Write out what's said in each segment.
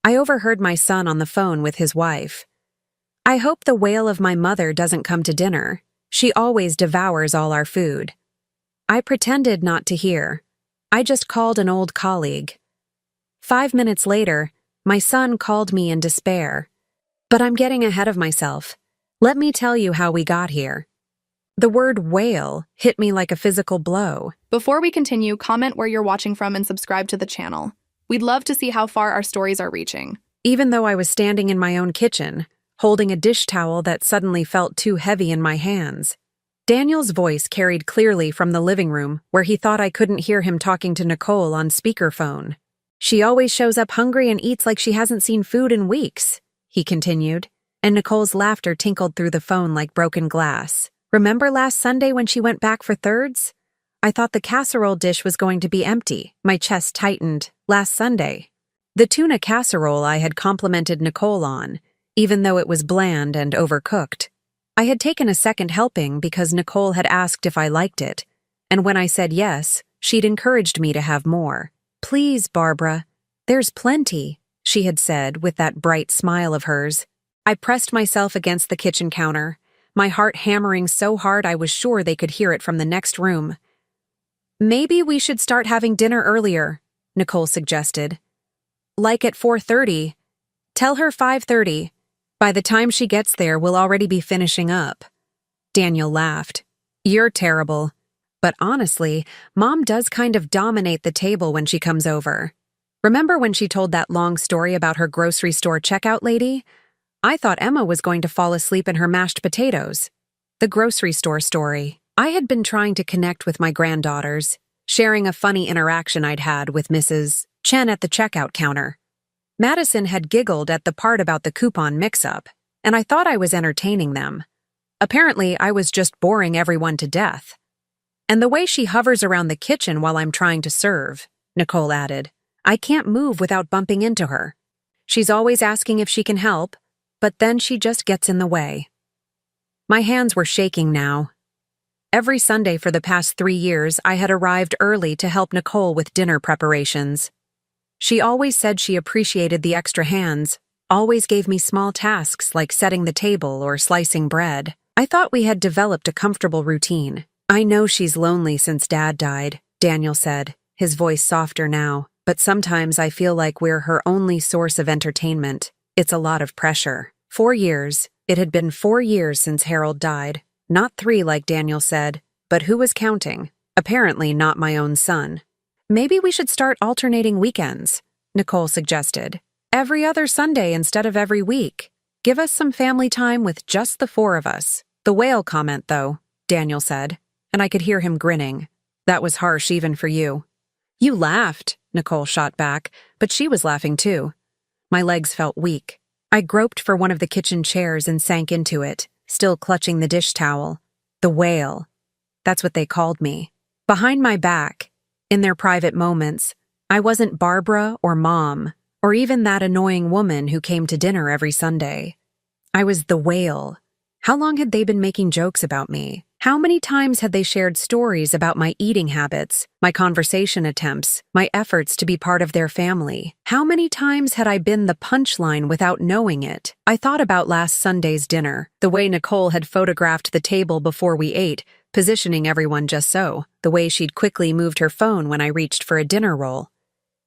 I overheard my son on the phone with his wife. I hope the whale of my mother doesn't come to dinner. She always devours all our food. I pretended not to hear. I just called an old colleague. 5 minutes later, my son called me in despair. But I'm getting ahead of myself. Let me tell you how we got here. The word whale hit me like a physical blow. Before we continue, comment where you're watching from and subscribe to the channel. We'd love to see how far our stories are reaching. Even though I was standing in my own kitchen, holding a dish towel that suddenly felt too heavy in my hands. Daniel's voice carried clearly from the living room where he thought I couldn't hear him talking to Nicole on speakerphone. She always shows up hungry and eats like she hasn't seen food in weeks, he continued, and Nicole's laughter tinkled through the phone like broken glass. Remember last Sunday when she went back for thirds? I thought the casserole dish was going to be empty. My chest tightened. Last Sunday. The tuna casserole I had complimented Nicole on, even though it was bland and overcooked. I had taken a second helping because Nicole had asked if I liked it, and when I said yes, she'd encouraged me to have more. "Please, Barbara, there's plenty," she had said with that bright smile of hers. I pressed myself against the kitchen counter, my heart hammering so hard I was sure they could hear it from the next room. "Maybe we should start having dinner earlier," Nicole suggested. "Like at 4:30. Tell her 5:30. By the time she gets there, we'll already be finishing up." Daniel laughed. "You're terrible. But honestly, Mom does kind of dominate the table when she comes over. Remember when she told that long story about her grocery store checkout lady? I thought Emma was going to fall asleep in her mashed potatoes." The grocery store story. I had been trying to connect with my granddaughters, sharing a funny interaction I'd had with Mrs. Chen at the checkout counter. Madison had giggled at the part about the coupon mix-up, and I thought I was entertaining them. Apparently, I was just boring everyone to death. "And the way she hovers around the kitchen while I'm trying to serve," Nicole added. "I can't move without bumping into her. She's always asking if she can help, but then she just gets in the way." My hands were shaking now. Every Sunday for the past 3 years, I had arrived early to help Nicole with dinner preparations. She always said she appreciated the extra hands, always gave me small tasks like setting the table or slicing bread. I thought we had developed a comfortable routine. "I know she's lonely since Dad died," Daniel said, his voice softer now, "but sometimes I feel like we're her only source of entertainment. It's a lot of pressure." 4 years. It had been 4 years since Harold died. Not 3 like Daniel said, but who was counting? Apparently not my own son. "Maybe we should start alternating weekends," Nicole suggested. "Every other Sunday instead of every week. Give us some family time with just the 4 of us." "The whale comment, though," Daniel said, and I could hear him grinning. "That was harsh even for you." "You laughed," Nicole shot back, but she was laughing too. My legs felt weak. I groped for one of the kitchen chairs and sank into it, still clutching the dish towel. The whale. That's what they called me. Behind my back, in their private moments, I wasn't Barbara or Mom, or even that annoying woman who came to dinner every Sunday. I was the whale. How long had they been making jokes about me? How many times had they shared stories about my eating habits, my conversation attempts, my efforts to be part of their family? How many times had I been the punchline without knowing it? I thought about last Sunday's dinner, the way Nicole had photographed the table before we ate, positioning everyone just so, the way she'd quickly moved her phone when I reached for a dinner roll.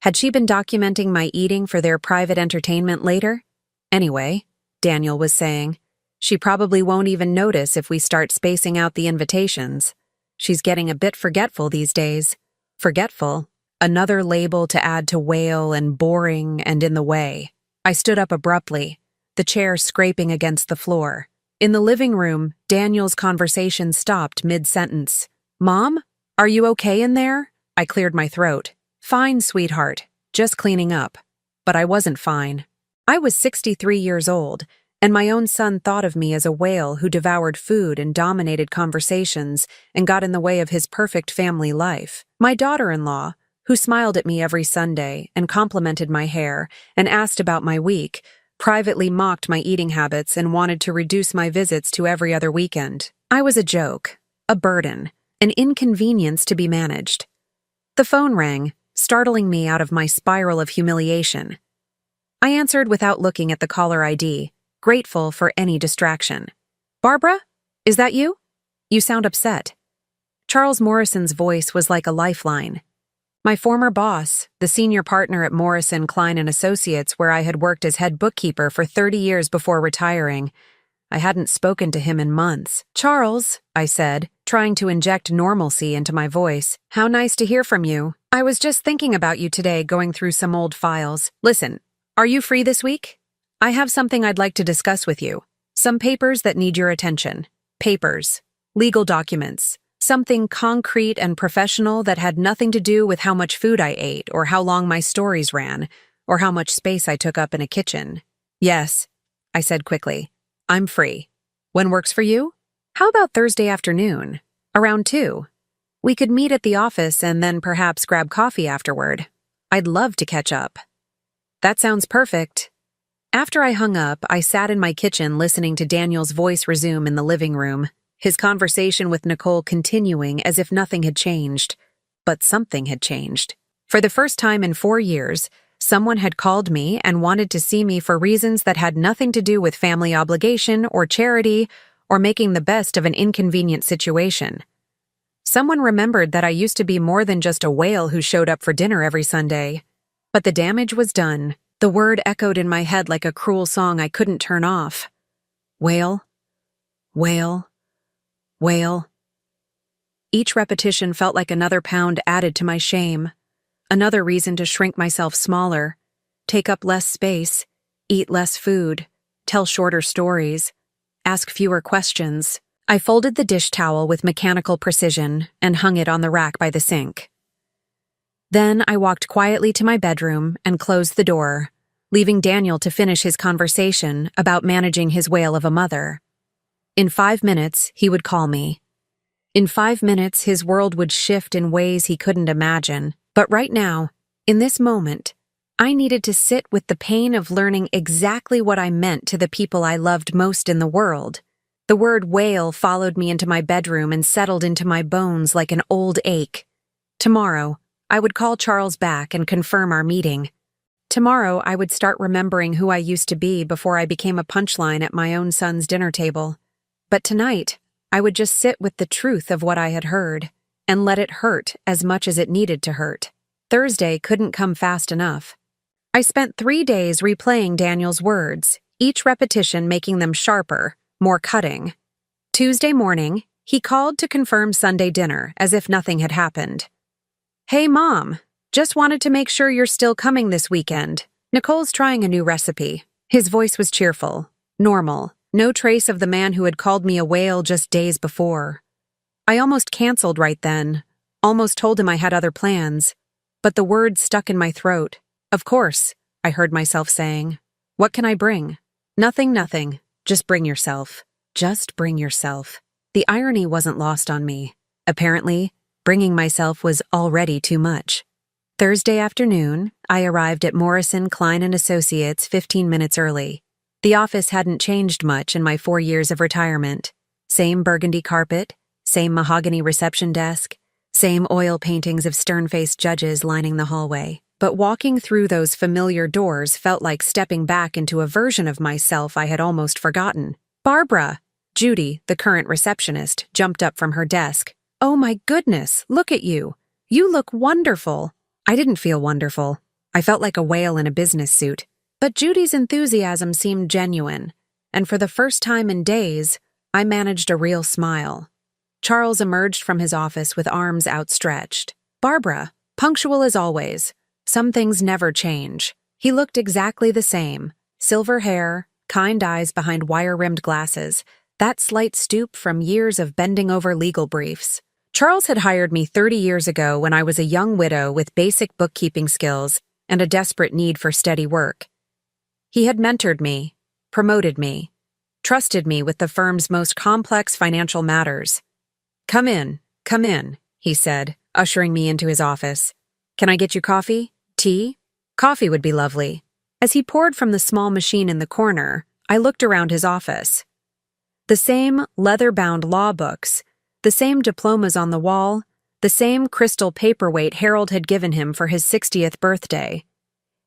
Had she been documenting my eating for their private entertainment later? Anyway, Daniel was saying, she probably won't even notice if we start spacing out the invitations. She's getting a bit forgetful these days. Forgetful, another label to add to whale and boring and in the way. I stood up abruptly, the chair scraping against the floor. In the living room, Daniel's conversation stopped mid-sentence. "Mom, are you okay in there?" I cleared my throat. "Fine, sweetheart, just cleaning up." But I wasn't fine. I was 63 years old, and my own son thought of me as a whale who devoured food and dominated conversations and got in the way of his perfect family life. My daughter-in-law, who smiled at me every Sunday and complimented my hair and asked about my week, privately mocked my eating habits and wanted to reduce my visits to every other weekend. I was a joke, a burden, an inconvenience to be managed. The phone rang, startling me out of my spiral of humiliation. I answered without looking at the caller ID, grateful for any distraction. Barbara? Is that you? You sound upset. Charles Morrison's voice was like a lifeline. My former boss, the senior partner at Morrison, Klein & Associates, where I had worked as head bookkeeper for 30 years before retiring. I hadn't spoken to him in months. Charles, I said, trying to inject normalcy into my voice. How nice to hear from you. I was just thinking about you today, going through some old files. Listen, are you free this week? I have something I'd like to discuss with you. Some papers that need your attention. Papers. Legal documents. Something concrete and professional that had nothing to do with how much food I ate or how long my stories ran or how much space I took up in a kitchen. Yes, I said quickly. I'm free. When works for you? How about Thursday afternoon? Around 2. We could meet at the office and then perhaps grab coffee afterward. I'd love to catch up. That sounds perfect. After I hung up, I sat in my kitchen listening to Daniel's voice resume in the living room, his conversation with Nicole continuing as if nothing had changed. But something had changed. For the first time in 4 years, someone had called me and wanted to see me for reasons that had nothing to do with family obligation or charity or making the best of an inconvenient situation. Someone remembered that I used to be more than just a whale who showed up for dinner every Sunday. But the damage was done. The word echoed in my head like a cruel song I couldn't turn off. Whale. Whale. Whale. Each repetition felt like another pound added to my shame. Another reason to shrink myself smaller, take up less space, eat less food, tell shorter stories, ask fewer questions. I folded the dish towel with mechanical precision and hung it on the rack by the sink. Then I walked quietly to my bedroom and closed the door, leaving Daniel to finish his conversation about managing his whale of a mother. In 5 minutes, he would call me. In 5 minutes, his world would shift in ways he couldn't imagine. But right now, in this moment, I needed to sit with the pain of learning exactly what I meant to the people I loved most in the world. The word whale followed me into my bedroom and settled into my bones like an old ache. Tomorrow, I would call Charles back and confirm our meeting. Tomorrow, I would start remembering who I used to be before I became a punchline at my own son's dinner table. But tonight, I would just sit with the truth of what I had heard and let it hurt as much as it needed to hurt. Thursday couldn't come fast enough. I spent 3 days replaying Daniel's words, each repetition making them sharper, more cutting. Tuesday morning, he called to confirm Sunday dinner as if nothing had happened. Hey, Mom, just wanted to make sure you're still coming this weekend. Nicole's trying a new recipe. His voice was cheerful, normal, no trace of the man who had called me a whale just days before. I almost canceled right then, almost told him I had other plans, but the words stuck in my throat. Of course, I heard myself saying. What can I bring? Nothing. Just bring yourself. Just bring yourself. The irony wasn't lost on me. Apparently, bringing myself was already too much. Thursday afternoon, I arrived at Morrison, Klein & Associates 15 minutes early. The office hadn't changed much in my 4 years of retirement. Same burgundy carpet, same mahogany reception desk, same oil paintings of stern-faced judges lining the hallway. But walking through those familiar doors felt like stepping back into a version of myself I had almost forgotten. Barbara! Judy, the current receptionist, jumped up from her desk. Oh my goodness, look at you. You look wonderful. I didn't feel wonderful. I felt like a whale in a business suit. But Judy's enthusiasm seemed genuine, and for the first time in days, I managed a real smile. Charles emerged from his office with arms outstretched. Barbara, punctual as always. Some things never change. He looked exactly the same. Silver hair, kind eyes behind wire-rimmed glasses, that slight stoop from years of bending over legal briefs. Charles had hired me 30 years ago when I was a young widow with basic bookkeeping skills and a desperate need for steady work. He had mentored me, promoted me, trusted me with the firm's most complex financial matters. Come in, he said, ushering me into his office. Can I get you coffee? Tea? Coffee would be lovely. As he poured from the small machine in the corner, I looked around his office. The same leather-bound law books, the same diplomas on the wall, the same crystal paperweight Harold had given him for his 60th birthday.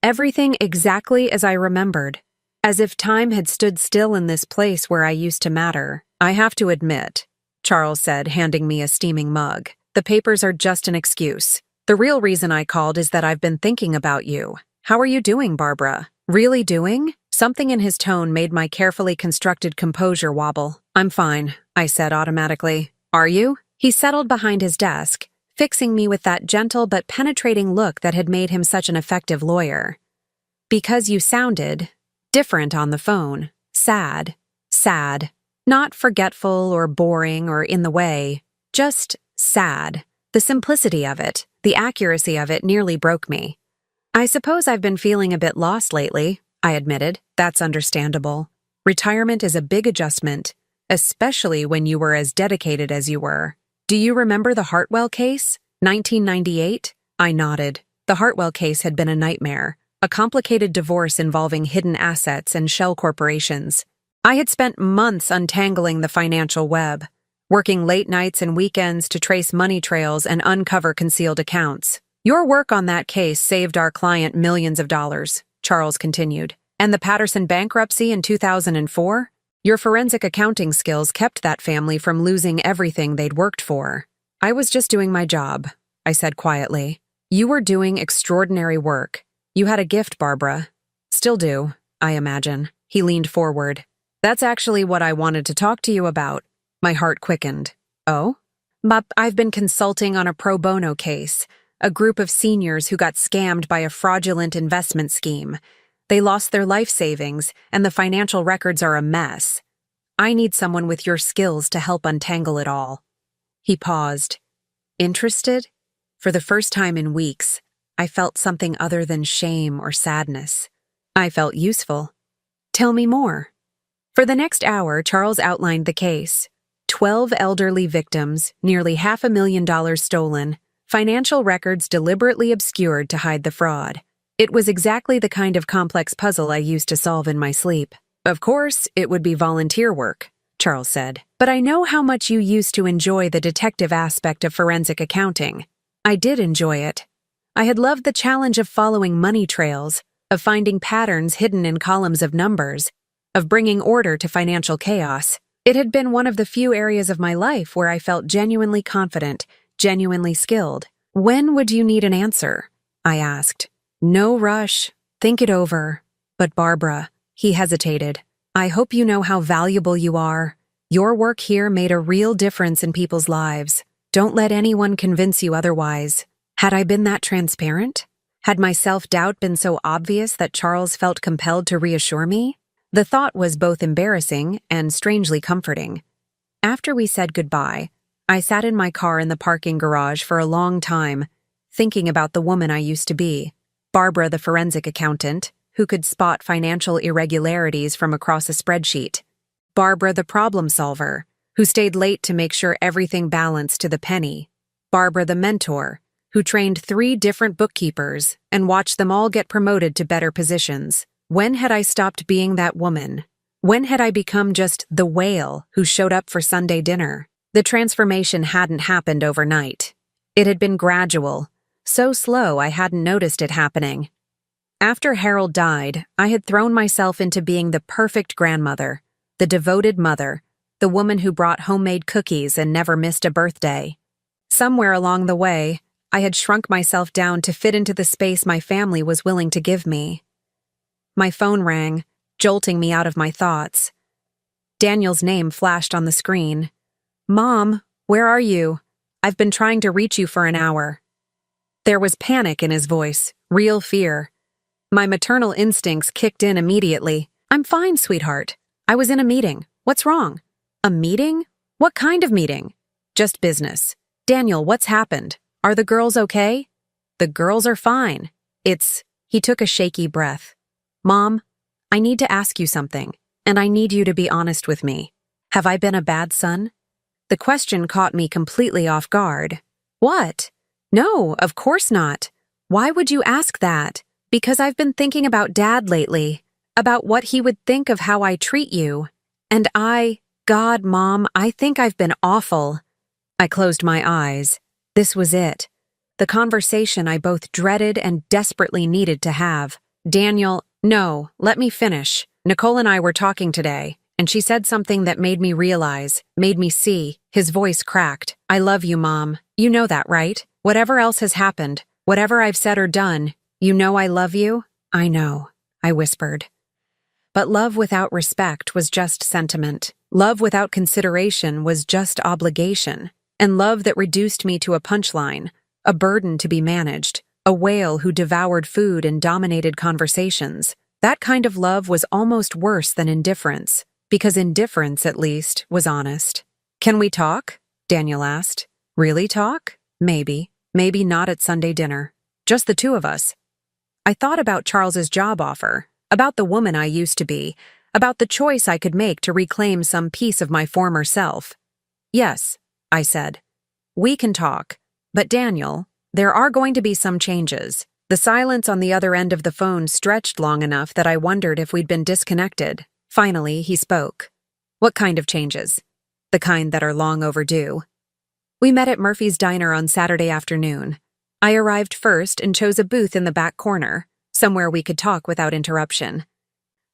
Everything exactly as I remembered. As if time had stood still in this place where I used to matter. I have to admit, Charles said, handing me a steaming mug. The papers are just an excuse. The real reason I called is that I've been thinking about you. How are you doing, Barbara? Really doing? Something in his tone made my carefully constructed composure wobble. I'm fine, I said automatically. Are you? He settled behind his desk, fixing me with that gentle but penetrating look that had made him such an effective lawyer. Because you sounded different on the phone. Sad. Sad. Not forgetful or boring or in the way. Just sad. The simplicity of it, the accuracy of it nearly broke me. I suppose I've been feeling a bit lost lately, I admitted. That's understandable. Retirement is a big adjustment, especially when you were as dedicated as you were. Do you remember the Hartwell case? 1998? I nodded. The Hartwell case had been a nightmare. A complicated divorce involving hidden assets and shell corporations. I had spent months untangling the financial web, working late nights and weekends to trace money trails and uncover concealed accounts. Your work on that case saved our client millions of dollars, Charles continued. And the Patterson bankruptcy in 2004? Your forensic accounting skills kept that family from losing everything they'd worked for. I was just doing my job, I said quietly. You were doing extraordinary work. You had a gift, Barbara. Still do, I imagine. He leaned forward. That's actually what I wanted to talk to you about. My heart quickened. Oh? I've been consulting on a pro bono case, a group of seniors who got scammed by a fraudulent investment scheme. They lost their life savings, and the financial records are a mess. I need someone with your skills to help untangle it all. He paused. Interested? For the first time in weeks, I felt something other than shame or sadness. I felt useful. Tell me more. For the next hour, Charles outlined the case. 12 elderly victims, nearly $500,000 stolen, financial records deliberately obscured to hide the fraud. It was exactly the kind of complex puzzle I used to solve in my sleep. Of course, it would be volunteer work, Charles said. But I know how much you used to enjoy the detective aspect of forensic accounting. I did enjoy it. I had loved the challenge of following money trails, of finding patterns hidden in columns of numbers, of bringing order to financial chaos. It had been one of the few areas of my life where I felt genuinely confident, genuinely skilled. When would you need an answer? I asked. No rush. Think it over. But Barbara, he hesitated. I hope you know how valuable you are. Your work here made a real difference in people's lives. Don't let anyone convince you otherwise. Had I been that transparent? Had my self-doubt been so obvious that Charles felt compelled to reassure me? The thought was both embarrassing and strangely comforting. After we said goodbye, I sat in my car in the parking garage for a long time, thinking about the woman I used to be, Barbara the forensic accountant, who could spot financial irregularities from across a spreadsheet. Barbara the problem solver, who stayed late to make sure everything balanced to the penny. Barbara the mentor, who trained 3 different bookkeepers and watched them all get promoted to better positions. When had I stopped being that woman? When had I become just the whale who showed up for Sunday dinner? The transformation hadn't happened overnight. It had been gradual, so slow I hadn't noticed it happening. After Harold died, I had thrown myself into being the perfect grandmother, the devoted mother, the woman who brought homemade cookies and never missed a birthday. Somewhere along the way, I had shrunk myself down to fit into the space my family was willing to give me. My phone rang, jolting me out of my thoughts. Daniel's name flashed on the screen. Mom, where are you? I've been trying to reach you for an hour. There was panic in his voice, real fear. My maternal instincts kicked in immediately. I'm fine, sweetheart. I was in a meeting. What's wrong? A meeting? What kind of meeting? Just business. Daniel, what's happened? Are the girls okay? The girls are fine. He took a shaky breath. Mom, I need to ask you something, and I need you to be honest with me. Have I been a bad son? The question caught me completely off guard. What? No, of course not. Why would you ask that? Because I've been thinking about Dad lately, about what he would think of how I treat you. And God, Mom, I think I've been awful. I closed my eyes. This was it. The conversation I both dreaded and desperately needed to have. Daniel, no, let me finish. Nicole and I were talking today, and she said something that made me realize, made me see. His voice cracked. I love you, Mom. You know that, right? Whatever else has happened, whatever I've said or done, you know I love you? I know, I whispered. But love without respect was just sentiment. Love without consideration was just obligation. And love that reduced me to a punchline, a burden to be managed, a whale who devoured food and dominated conversations. That kind of love was almost worse than indifference, because indifference, at least, was honest. Can we talk? Daniel asked. Really talk? Maybe. Maybe not at Sunday dinner. Just the two of us. I thought about Charles's job offer, about the woman I used to be, about the choice I could make to reclaim some piece of my former self. Yes, I said. We can talk. But Daniel, there are going to be some changes. The silence on the other end of the phone stretched long enough that I wondered if we'd been disconnected. Finally, he spoke. What kind of changes? The kind that are long overdue. We met at Murphy's Diner on Saturday afternoon. I arrived first and chose a booth in the back corner, somewhere we could talk without interruption.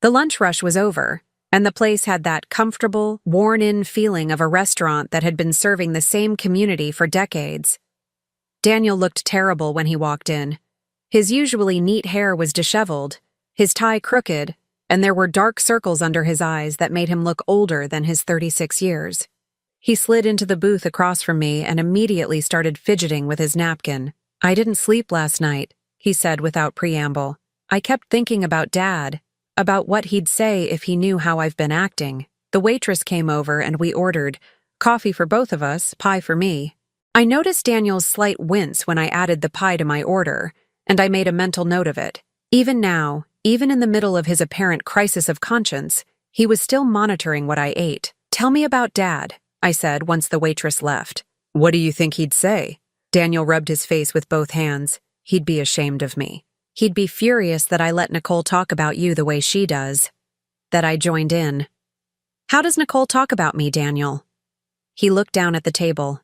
The lunch rush was over, and the place had that comfortable, worn-in feeling of a restaurant that had been serving the same community for decades. Daniel looked terrible when he walked in. His usually neat hair was disheveled, his tie crooked, and there were dark circles under his eyes that made him look older than his 36 years. He slid into the booth across from me and immediately started fidgeting with his napkin. I didn't sleep last night, he said without preamble. I kept thinking about Dad, about what he'd say if he knew how I've been acting. The waitress came over and we ordered coffee for both of us, pie for me. I noticed Daniel's slight wince when I added the pie to my order, and I made a mental note of it. Even now, even in the middle of his apparent crisis of conscience, he was still monitoring what I ate. Tell me about Dad, I said once the waitress left. What do you think he'd say? Daniel rubbed his face with both hands. He'd be ashamed of me. He'd be furious that I let Nicole talk about you the way she does. That I joined in. How does Nicole talk about me, Daniel? He looked down at the table.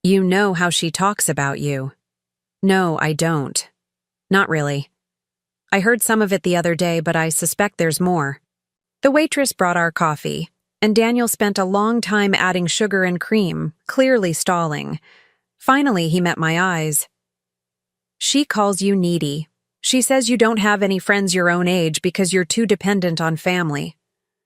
You know how she talks about you. No, I don't. Not really. I heard some of it the other day, but I suspect there's more. The waitress brought our coffee, and Daniel spent a long time adding sugar and cream, clearly stalling. Finally, he met my eyes. She calls you needy. She says you don't have any friends your own age because you're too dependent on family.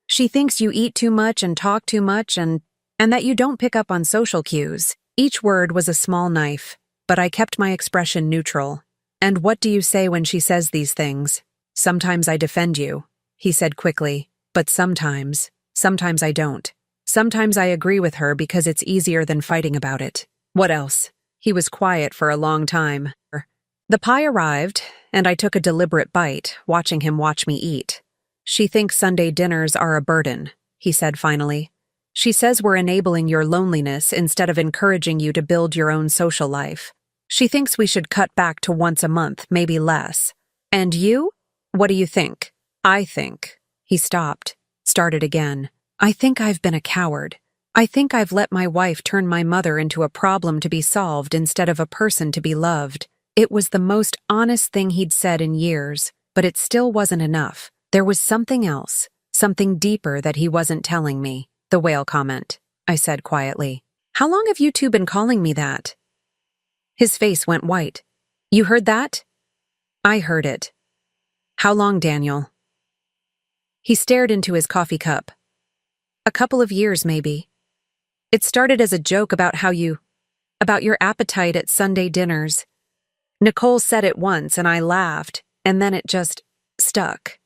She thinks you eat too much and talk too much and that you don't pick up on social cues. Each word was a small knife, but I kept my expression neutral. And what do you say when she says these things? Sometimes I defend you, he said quickly, but sometimes I don't. Sometimes I agree with her because it's easier than fighting about it. What else? He was quiet for a long time. The pie arrived, and I took a deliberate bite, watching him watch me eat. She thinks Sunday dinners are a burden, he said finally. She says we're enabling your loneliness instead of encouraging you to build your own social life. She thinks we should cut back to once a month, maybe less. And you? What do you think? I think. He stopped, started again. I think I've been a coward. I think I've let my wife turn my mother into a problem to be solved instead of a person to be loved. It was the most honest thing he'd said in years, but it still wasn't enough. There was something else, something deeper that he wasn't telling me. The whale comment, I said quietly. How long have you two been calling me that? His face went white. You heard that? I heard it. How long, Daniel? He stared into his coffee cup. A couple of years, maybe. It started as a joke about your appetite at Sunday dinners. Nicole said it once and I laughed, and then it just stuck.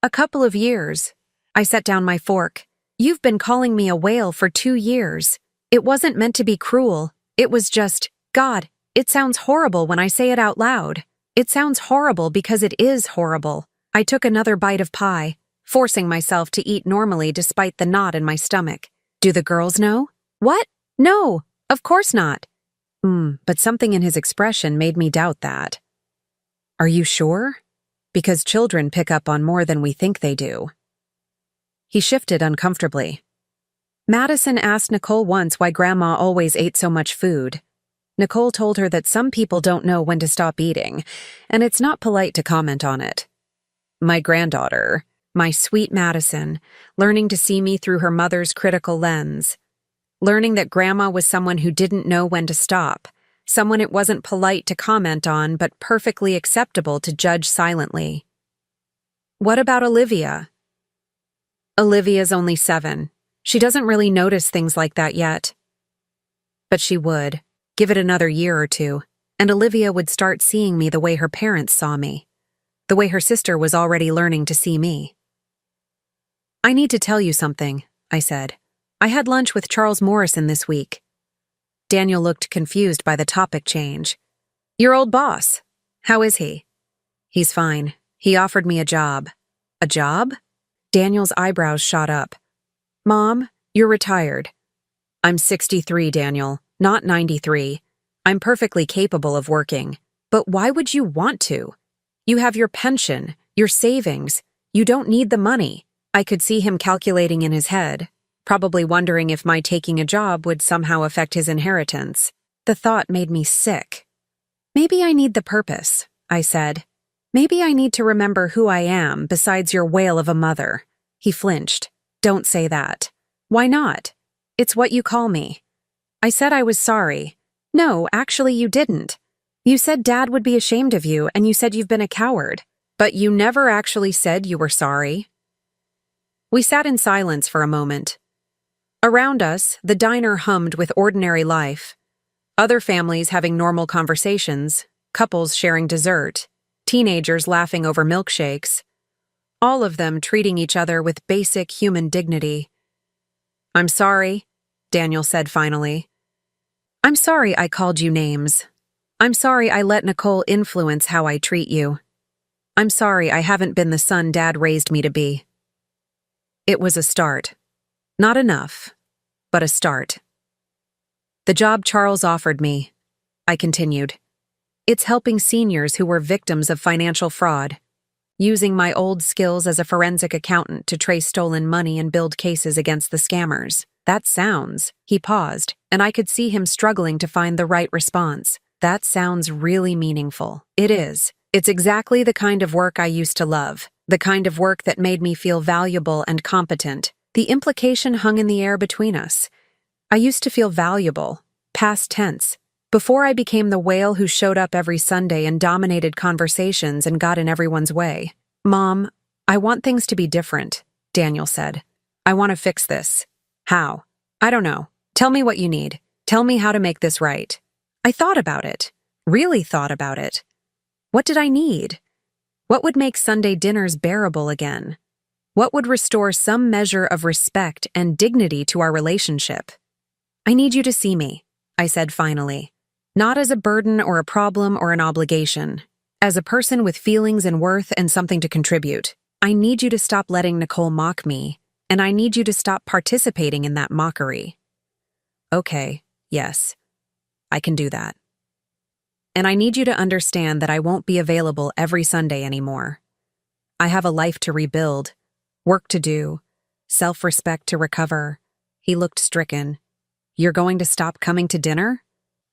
A couple of years. I set down my fork. You've been calling me a whale for 2 years. It wasn't meant to be cruel. It was just, God, it sounds horrible when I say it out loud. It sounds horrible because it is horrible. I took another bite of pie, forcing myself to eat normally despite the knot in my stomach. Do the girls know? What? No, of course not. But something in his expression made me doubt that. Are you sure? Because children pick up on more than we think they do. He shifted uncomfortably. Madison asked Nicole once why Grandma always ate so much food. Nicole told her that some people don't know when to stop eating, and it's not polite to comment on it. My granddaughter, my sweet Madison, learning to see me through her mother's critical lens. Learning that Grandma was someone who didn't know when to stop, someone it wasn't polite to comment on but perfectly acceptable to judge silently. What about Olivia? Olivia's only 7. She doesn't really notice things like that yet. But she would. Give it another year or two, and Olivia would start seeing me the way her parents saw me, the way her sister was already learning to see me. I need to tell you something, I said. I had lunch with Charles Morrison this week. Daniel looked confused by the topic change. Your old boss. How is he? He's fine. He offered me a job. A job? Daniel's eyebrows shot up. Mom, you're retired. I'm 63, Daniel, not 93. I'm perfectly capable of working. But why would you want to? You have your pension, your savings. You don't need the money. I could see him calculating in his head, probably wondering if my taking a job would somehow affect his inheritance. The thought made me sick. Maybe I need the purpose, I said. Maybe I need to remember who I am besides your wail of a mother. He flinched. Don't say that. Why not? It's what you call me. I said I was sorry. No, actually you didn't. You said Dad would be ashamed of you, and you said you've been a coward. But you never actually said you were sorry. We sat in silence for a moment. Around us, the diner hummed with ordinary life. Other families having normal conversations, couples sharing dessert, teenagers laughing over milkshakes. All of them treating each other with basic human dignity. I'm sorry, Daniel said finally. I'm sorry I called you names. I'm sorry I let Nicole influence how I treat you. I'm sorry I haven't been the son Dad raised me to be. It was a start. Not enough, but a start. The job Charles offered me, I continued. It's helping seniors who were victims of financial fraud, using my old skills as a forensic accountant to trace stolen money and build cases against the scammers. That sounds, he paused, and I could see him struggling to find the right response. That sounds really meaningful. It is. It's exactly the kind of work I used to love, the kind of work that made me feel valuable and competent. The implication hung in the air between us. I used to feel valuable, past tense, before I became the whale who showed up every Sunday and dominated conversations and got in everyone's way. Mom, I want things to be different, Daniel said. I want to fix this. How? I don't know. Tell me what you need. Tell me how to make this right. I thought about it. Really thought about it. What did I need? What would make Sunday dinners bearable again? What would restore some measure of respect and dignity to our relationship? I need you to see me, I said finally. Not as a burden or a problem or an obligation. As a person with feelings and worth and something to contribute. I need you to stop letting Nicole mock me, and I need you to stop participating in that mockery. Okay, yes, I can do that. And I need you to understand that I won't be available every Sunday anymore. I have a life to rebuild, work to do, self-respect to recover. He looked stricken. You're going to stop coming to dinner?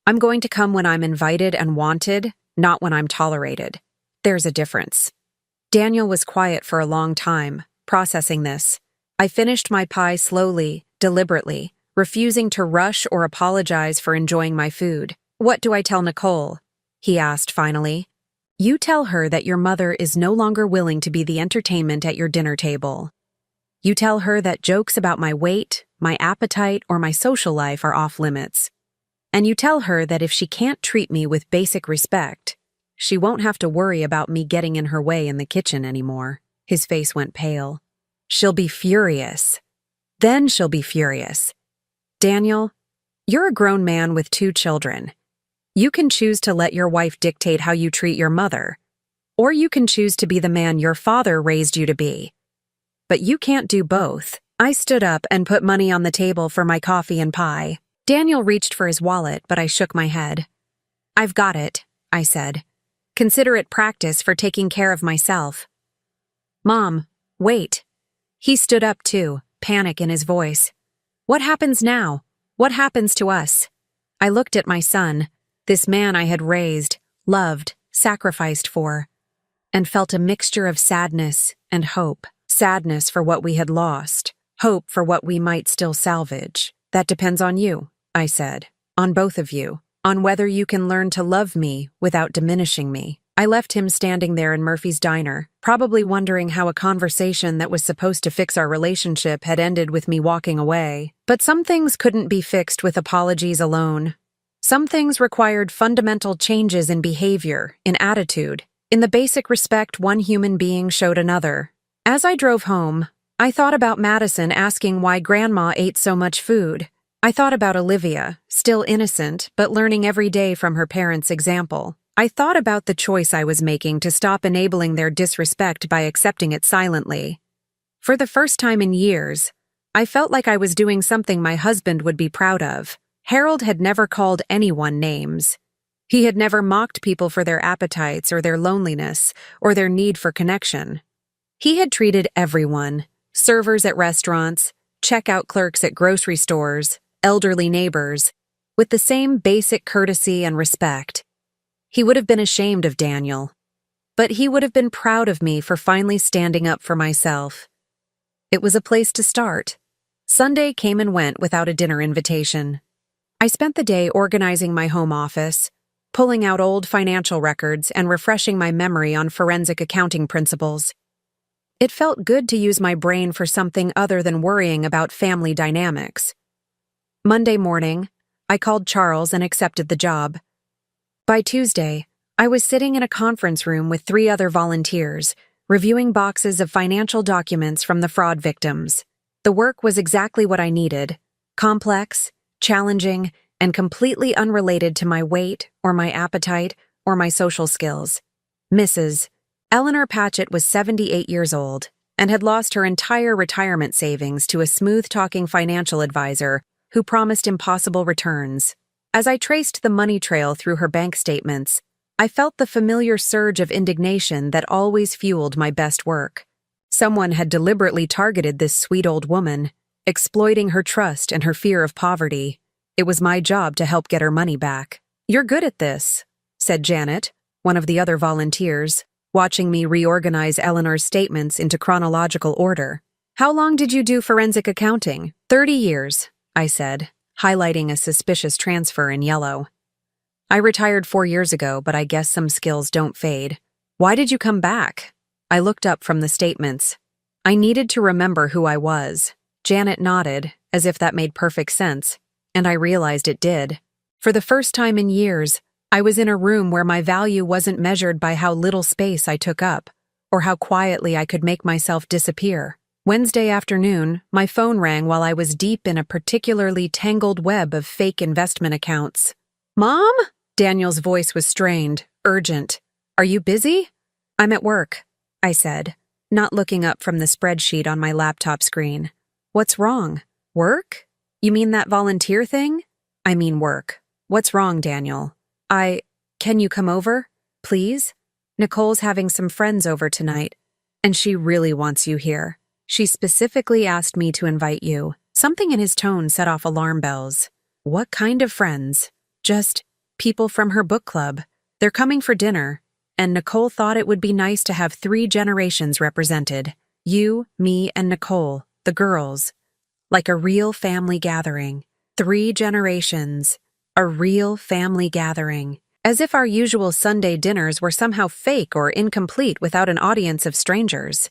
I'm going to come when I'm invited and wanted, not when I'm tolerated. There's a difference. Daniel was quiet for a long time, processing this. I finished my pie slowly, deliberately, refusing to rush or apologize for enjoying my food. What do I tell Nicole? He asked finally. You tell her that your mother is no longer willing to be the entertainment at your dinner table. You tell her that jokes about my weight, my appetite, or my social life are off limits. And you tell her that if she can't treat me with basic respect, she won't have to worry about me getting in her way in the kitchen anymore. His face went pale. She'll be furious. Then she'll be furious. Daniel, you're a grown man with 2 children. You can choose to let your wife dictate how you treat your mother, or you can choose to be the man your father raised you to be. But you can't do both. I stood up and put money on the table for my coffee and pie. Daniel reached for his wallet, but I shook my head. I've got it, I said. Consider it practice for taking care of myself. Mom, wait. He stood up too, panic in his voice. What happens now? What happens to us? I looked at my son. This man I had raised, loved, sacrificed for, and felt a mixture of sadness and hope. Sadness for what we had lost, hope for what we might still salvage. That depends on you, I said. On both of you. On whether you can learn to love me without diminishing me. I left him standing there in Murphy's diner, probably wondering how a conversation that was supposed to fix our relationship had ended with me walking away. But some things couldn't be fixed with apologies alone. Some things required fundamental changes in behavior, in attitude, in the basic respect one human being showed another. As I drove home, I thought about Madison asking why Grandma ate so much food. I thought about Olivia, still innocent, but learning every day from her parents' example. I thought about the choice I was making to stop enabling their disrespect by accepting it silently. For the first time in years, I felt like I was doing something my husband would be proud of. Harold had never called anyone names. He had never mocked people for their appetites or their loneliness or their need for connection. He had treated everyone, servers at restaurants, checkout clerks at grocery stores, elderly neighbors, with the same basic courtesy and respect. He would have been ashamed of Daniel, but he would have been proud of me for finally standing up for myself. It was a place to start. Sunday came and went without a dinner invitation. I spent the day organizing my home office, pulling out old financial records and refreshing my memory on forensic accounting principles. It felt good to use my brain for something other than worrying about family dynamics. Monday morning, I called Charles and accepted the job. By Tuesday, I was sitting in a conference room with 3 other volunteers, reviewing boxes of financial documents from the fraud victims. The work was exactly what I needed: complex, challenging, and completely unrelated to my weight or my appetite or my social skills. Mrs. Eleanor Patchett was 78 years old and had lost her entire retirement savings to a smooth-talking financial advisor who promised impossible returns. As I traced the money trail through her bank statements, I felt the familiar surge of indignation that always fueled my best work. Someone had deliberately targeted this sweet old woman, exploiting her trust and her fear of poverty. It was my job to help get her money back. "You're good at this," said Janet, one of the other volunteers, watching me reorganize Eleanor's statements into chronological order. "How long did you do forensic accounting?" 30 years, I said, highlighting a suspicious transfer in yellow. "I retired 4 years ago, but I guess some skills don't fade. Why did you come back?" I looked up from the statements. I needed to remember who I was. Janet nodded, as if that made perfect sense, and I realized it did. For the first time in years, I was in a room where my value wasn't measured by how little space I took up, or how quietly I could make myself disappear. Wednesday afternoon, my phone rang while I was deep in a particularly tangled web of fake investment accounts. "Mom?" Daniel's voice was strained, urgent. "Are you busy?" "I'm at work," I said, not looking up from the spreadsheet on my laptop screen. "What's wrong? Work? You mean that volunteer thing?" "I mean work. What's wrong, Daniel?" Can you come over? Please? Nicole's having some friends over tonight, and she really wants you here. She specifically asked me to invite you." Something in his tone set off alarm bells. "What kind of friends?" "Just people from her book club. They're coming for dinner, and Nicole thought it would be nice to have 3 generations represented. You, me, and Nicole, the girls. Like a real family gathering. 3 generations. A real family gathering. As if our usual Sunday dinners were somehow fake or incomplete without an audience of strangers.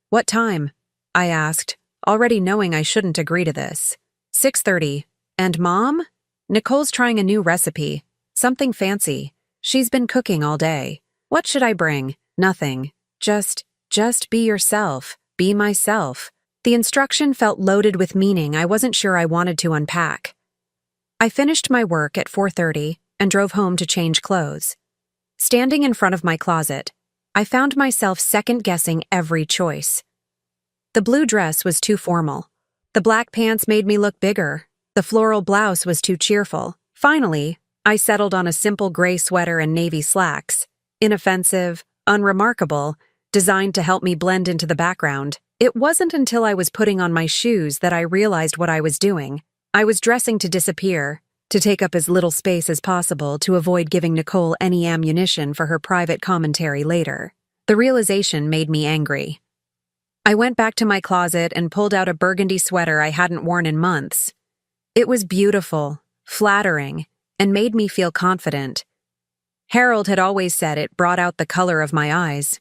"What time?" I asked, already knowing I shouldn't agree to this. 6:30. "And Mom?" "Nicole's trying a new recipe. Something fancy. She's been cooking all day." "What should I bring?" "Nothing. Just be yourself. Be myself." The instruction felt loaded with meaning I wasn't sure I wanted to unpack. I finished my work at 4:30 and drove home to change clothes. Standing in front of my closet, I found myself second-guessing every choice. The blue dress was too formal. The black pants made me look bigger. The floral blouse was too cheerful. Finally, I settled on a simple gray sweater and navy slacks. Inoffensive, unremarkable, designed to help me blend into the background. It wasn't until I was putting on my shoes that I realized what I was doing. I was dressing to disappear to take up as little space as possible to avoid giving Nicole any ammunition for her private commentary later. The realization made me angry. I went back to my closet and pulled out a burgundy sweater I hadn't worn in months. It was beautiful, flattering, and made me feel confident. Harold had always said it brought out the color of my eyes.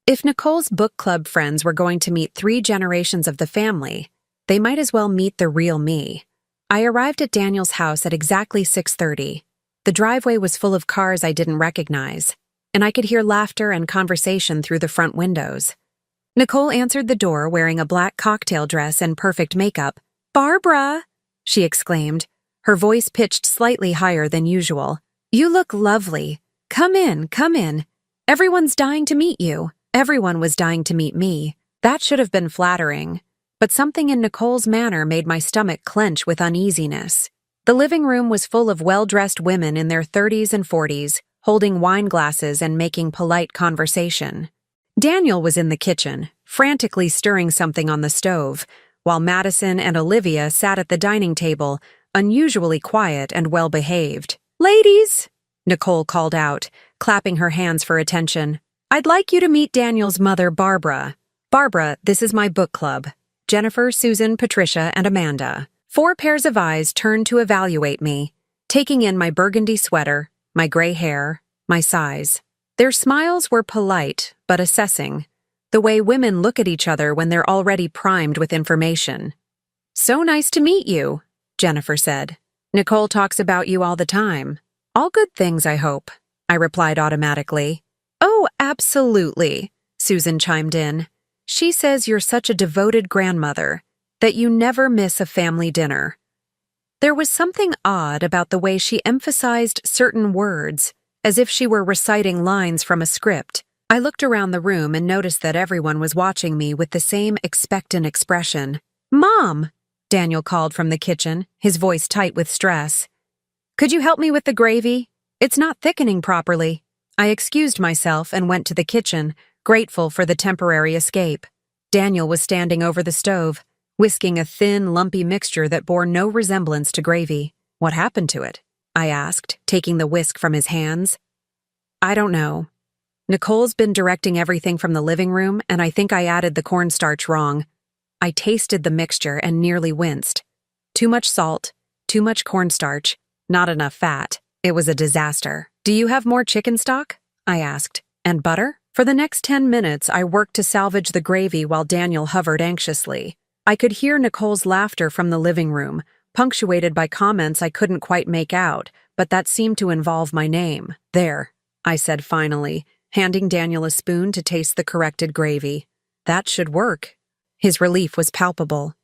If Nicole's book club friends were going to meet 3 generations of the family, they might as well meet the real me. I arrived at Daniel's house at exactly 6:30. The driveway was full of cars I didn't recognize, and I could hear laughter and conversation through the front windows. Nicole answered the door wearing a black cocktail dress and perfect makeup. "Barbara!" she exclaimed, her voice pitched slightly higher than usual. "You look lovely. Come in, come in. Everyone's dying to meet you." Everyone was dying to meet me. That should have been flattering. But something in Nicole's manner made my stomach clench with uneasiness. The living room was full of well-dressed women in their 30s and 40s, holding wine glasses and making polite conversation. Daniel was in the kitchen, frantically stirring something on the stove, while Madison and Olivia sat at the dining table, unusually quiet and well-behaved. "Ladies," Nicole called out, clapping her hands for attention, "I'd like you to meet Daniel's mother, Barbara. Barbara, this is my book club. Jennifer, Susan, Patricia, and Amanda." 4 pairs of eyes turned to evaluate me, taking in my burgundy sweater, my gray hair, my size. Their smiles were polite, but assessing, the way women look at each other when they're already primed with information. "So nice to meet you," Jennifer said. "Nicole talks about you all the time." "All good things, I hope," I replied automatically. "Oh, absolutely," Susan chimed in. "She says you're such a devoted grandmother, that you never miss a family dinner." There was something odd about the way she emphasized certain words, as if she were reciting lines from a script. I looked around the room and noticed that everyone was watching me with the same expectant expression. "Mom!" Daniel called from the kitchen, his voice tight with stress. "Could you help me with the gravy? It's not thickening properly." I excused myself and went to the kitchen, grateful for the temporary escape. Daniel was standing over the stove, whisking a thin, lumpy mixture that bore no resemblance to gravy. "What happened to it?" I asked, taking the whisk from his hands. "I don't know. Nicole's been directing everything from the living room, and I think I added the cornstarch wrong." I tasted the mixture and nearly winced. Too much salt, too much cornstarch, not enough fat. It was a disaster. "Do you have more chicken stock?" I asked. "And butter?" For the next 10 minutes, I worked to salvage the gravy while Daniel hovered anxiously. I could hear Nicole's laughter from the living room, punctuated by comments I couldn't quite make out, but that seemed to involve my name. "There," I said finally, handing Daniel a spoon to taste the corrected gravy. "That should work." His relief was palpable.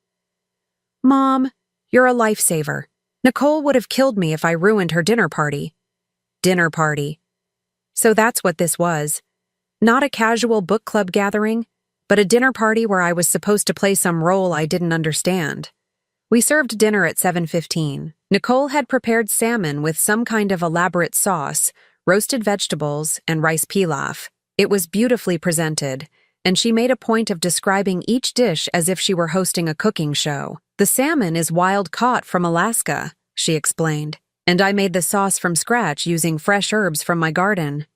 "Mom, you're a lifesaver. Nicole would have killed me if I ruined her dinner party." Dinner party. So that's what this was. Not a casual book club gathering, but a dinner party where I was supposed to play some role I didn't understand. We served dinner at 7:15. Nicole had prepared salmon with some kind of elaborate sauce, roasted vegetables, and rice pilaf. It was beautifully presented, and she made a point of describing each dish as if she were hosting a cooking show. "The salmon is wild caught from Alaska," she explained, "and I made the sauce from scratch using fresh herbs from my garden."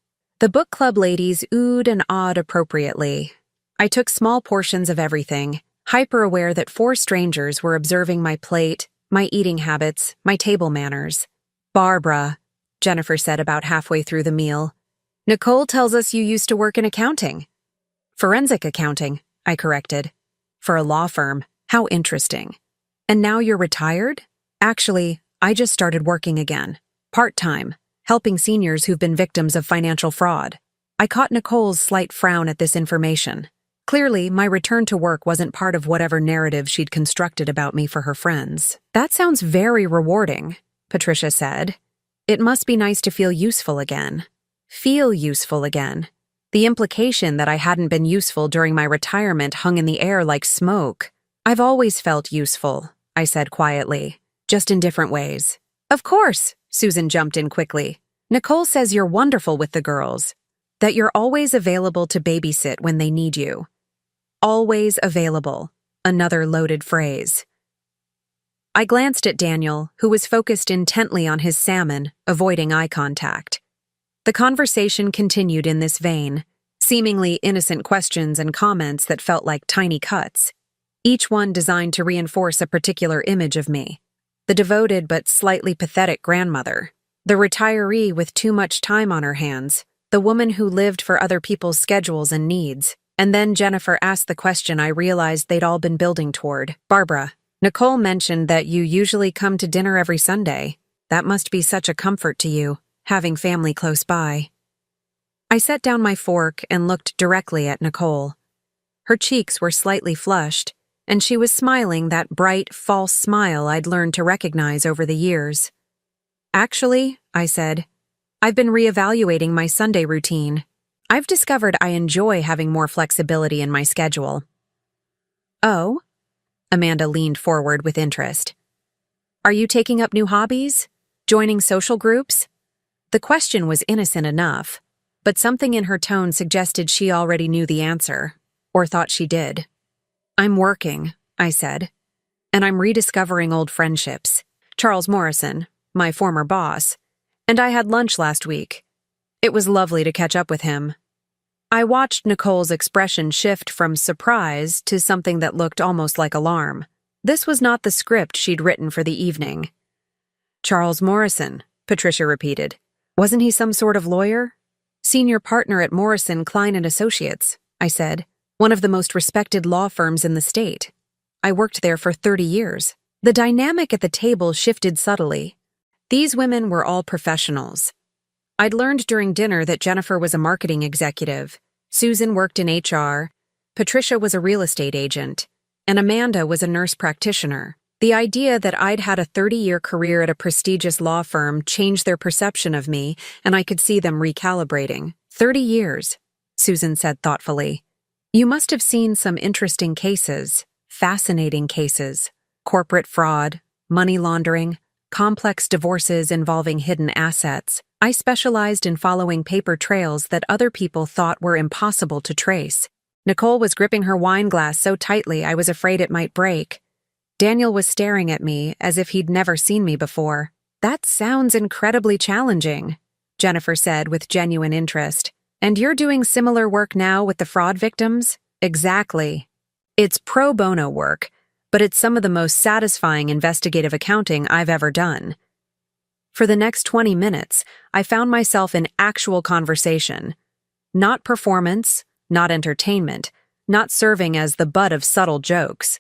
The book club ladies oohed and awed appropriately. I took small portions of everything, hyper-aware that 4 strangers were observing my plate, my eating habits, my table manners. "Barbara," Jennifer said about halfway through the meal, "Nicole tells us you used to work in accounting." "Forensic accounting," I corrected. "For a law firm. How interesting. And now you're retired?" "Actually, I just started working again. Part-time, helping seniors who've been victims of financial fraud." I caught Nicole's slight frown at this information. Clearly, my return to work wasn't part of whatever narrative she'd constructed about me for her friends. "That sounds very rewarding," Patricia said. "It must be nice to feel useful again." Feel useful again. The implication that I hadn't been useful during my retirement hung in the air like smoke. "I've always felt useful," I said quietly, "just in different ways." "Of course," Susan jumped in quickly. "Nicole says you're wonderful with the girls, that you're always available to babysit when they need you." Always available, another loaded phrase. I glanced at Daniel, who was focused intently on his salmon, avoiding eye contact. The conversation continued in this vein, seemingly innocent questions and comments that felt like tiny cuts, each one designed to reinforce a particular image of me. The devoted but slightly pathetic grandmother, the retiree with too much time on her hands, the woman who lived for other people's schedules and needs. And then Jennifer asked the question I realized they'd all been building toward. Barbara, Nicole mentioned that you usually come to dinner every Sunday. That must be such a comfort to you, having family close by. I set down my fork and looked directly at Nicole. Her cheeks were slightly flushed, and she was smiling that bright, false smile I'd learned to recognize over the years. Actually, I said, I've been reevaluating my Sunday routine. I've discovered I enjoy having more flexibility in my schedule. Oh? Amanda leaned forward with interest. Are you taking up new hobbies? Joining social groups? The question was innocent enough, but something in her tone suggested she already knew the answer, or thought she did. I'm working, I said, and I'm rediscovering old friendships. Charles Morrison, my former boss, and I had lunch last week. It was lovely to catch up with him. I watched Nicole's expression shift from surprise to something that looked almost like alarm. This was not the script she'd written for the evening. Charles Morrison, Patricia repeated. Wasn't he some sort of lawyer? Senior partner at Morrison, Klein & Associates, I said, one of the most respected law firms in the state. I worked there for 30 years. The dynamic at the table shifted subtly. These women were all professionals. I'd learned during dinner that Jennifer was a marketing executive, Susan worked in HR, Patricia was a real estate agent, and Amanda was a nurse practitioner. The idea that I'd had a 30-year career at a prestigious law firm changed their perception of me, and I could see them recalibrating. 30 years, Susan said thoughtfully. You must have seen some interesting cases, fascinating cases, corporate fraud, money laundering, complex divorces involving hidden assets. I specialized in following paper trails that other people thought were impossible to trace. Nicole was gripping her wine glass so tightly I was afraid it might break. Daniel was staring at me as if he'd never seen me before. That sounds incredibly challenging, Jennifer said with genuine interest. And you're doing similar work now with the fraud victims? Exactly. It's pro bono work, but it's some of the most satisfying investigative accounting I've ever done. For the next 20 minutes, I found myself in actual conversation. Not performance, not entertainment, not serving as the butt of subtle jokes.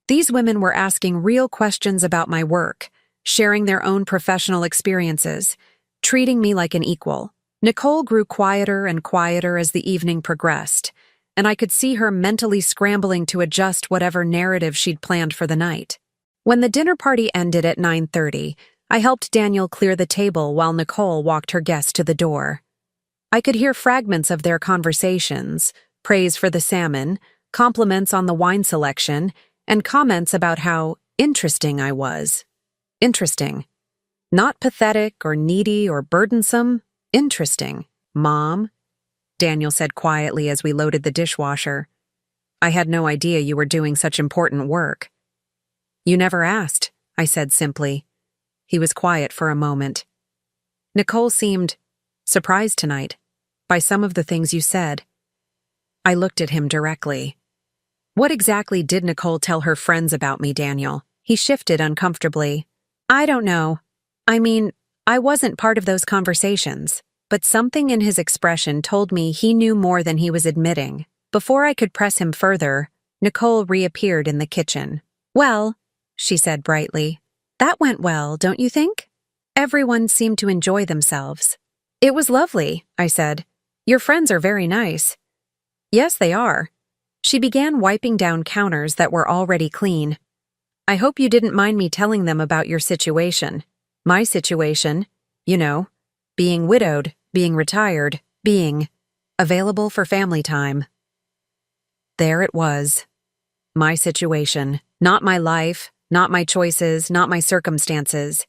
These women were asking real questions about my work, sharing their own professional experiences, treating me like an equal. Nicole grew quieter and quieter as the evening progressed, and I could see her mentally scrambling to adjust whatever narrative she'd planned for the night. When the dinner party ended at 9:30, I helped Daniel clear the table while Nicole walked her guests to the door. I could hear fragments of their conversations, praise for the salmon, compliments on the wine selection, and comments about how interesting I was. Interesting. Not pathetic or needy or burdensome. Interesting. Mom, Daniel said quietly as we loaded the dishwasher. I had no idea you were doing such important work. You never asked, I said simply. He was quiet for a moment. Nicole seemed surprised tonight by some of the things you said. I looked at him directly. What exactly did Nicole tell her friends about me, Daniel? He shifted uncomfortably. I don't know. I mean, I wasn't part of those conversations, but something in his expression told me he knew more than he was admitting. Before I could press him further, Nicole reappeared in the kitchen. Well, she said brightly, that went well, don't you think? Everyone seemed to enjoy themselves. It was lovely, I said. Your friends are very nice. Yes, they are. She began wiping down counters that were already clean. I hope you didn't mind me telling them about your situation. My situation, you know, being widowed, being retired, being available for family time. There it was. My situation, not my life, not my choices, not my circumstances.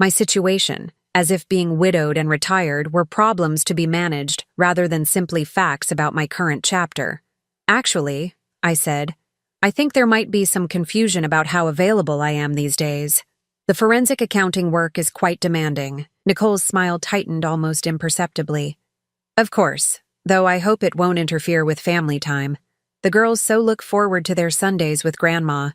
My situation, as if being widowed and retired were problems to be managed rather than simply facts about my current chapter. Actually, I said, I think there might be some confusion about how available I am these days. The forensic accounting work is quite demanding. Nicole's smile tightened almost imperceptibly. Of course, though I hope it won't interfere with family time. The girls so look forward to their Sundays with Grandma.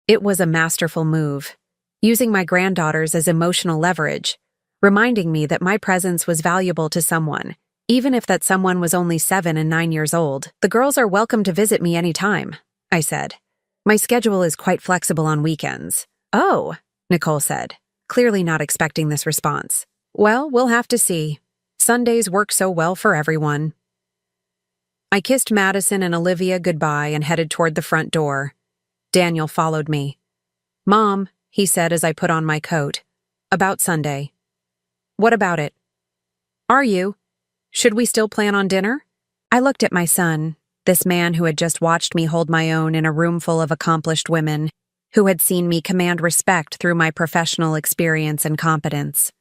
It was a masterful move, using my granddaughters as emotional leverage, reminding me that my presence was valuable to someone, even if that someone was only 7 and 9 years old. The girls are welcome to visit me anytime, I said. My schedule is quite flexible on weekends. Oh, Nicole said, clearly not expecting this response. Well, we'll have to see. Sundays work so well for everyone. I kissed Madison and Olivia goodbye and headed toward the front door. Daniel followed me. Mom, he said as I put on my coat. About Sunday. What about it? Are you? Should we still plan on dinner? I looked at my son, this man who had just watched me hold my own in a room full of accomplished women, who had seen me command respect through my professional experience and competence.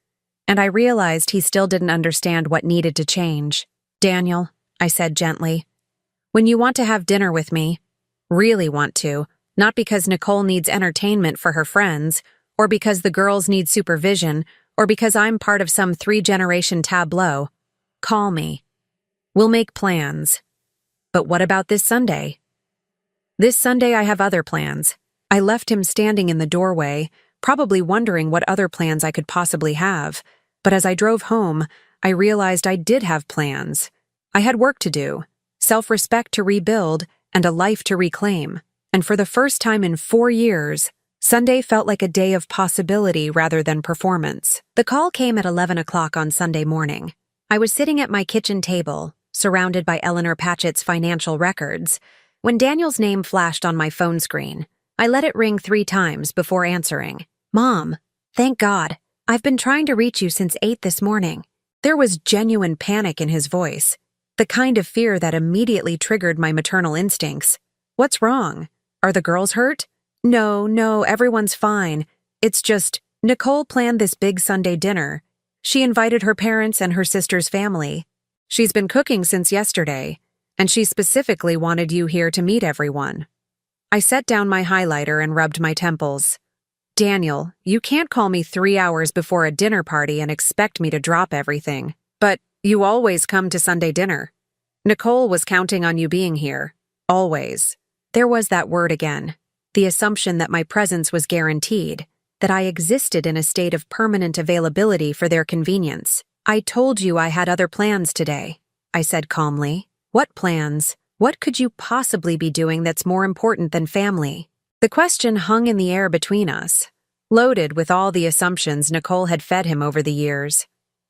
And I realized he still didn't understand what needed to change. Daniel, I said gently, when you want to have dinner with me, really want to, not because Nicole needs entertainment for her friends, or because the girls need supervision, or because I'm part of some 3-generation tableau, call me. We'll make plans. But what about this Sunday? This Sunday I have other plans. I left him standing in the doorway, probably wondering what other plans I could possibly have. But as I drove home, I realized I did have plans. I had work to do, self-respect to rebuild, and a life to reclaim. And for the first time in 4 years, Sunday felt like a day of possibility rather than performance. The call came at 11 o'clock on Sunday morning. I was sitting at my kitchen table, surrounded by Eleanor Patchett's financial records, when Daniel's name flashed on my phone screen. I let it ring 3 times before answering. Mom, thank God. I've been trying to reach you since 8 this morning. There was genuine panic in his voice, the kind of fear that immediately triggered my maternal instincts. What's wrong? Are the girls hurt? No, everyone's fine. It's just, Nicole planned this big Sunday dinner. She invited her parents and her sister's family. She's been cooking since yesterday, and she specifically wanted you here to meet everyone. I set down my highlighter and rubbed my temples. Daniel, you can't call me 3 hours before a dinner party and expect me to drop everything. But you always come to Sunday dinner. Nicole was counting on you being here. Always. There was that word again. The assumption that my presence was guaranteed, that I existed in a state of permanent availability for their convenience. I told you I had other plans today, I said calmly. What plans? What could you possibly be doing that's more important than family? The question hung in the air between us, loaded with all the assumptions Nicole had fed him over the years.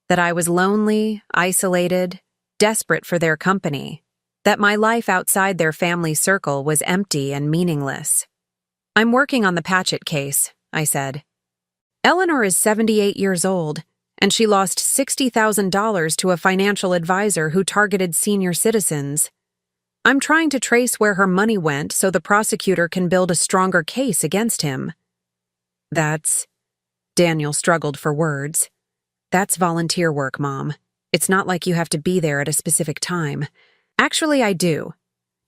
That I was lonely, isolated, desperate for their company. That my life outside their family circle was empty and meaningless. I'm working on the Patchett case, I said. Eleanor is 78 years old, and she lost $60,000 to a financial advisor who targeted senior citizens. I'm trying to trace where her money went so the prosecutor can build a stronger case against him. Daniel struggled for words. That's volunteer work, Mom. It's not like you have to be there at a specific time. Actually, I do.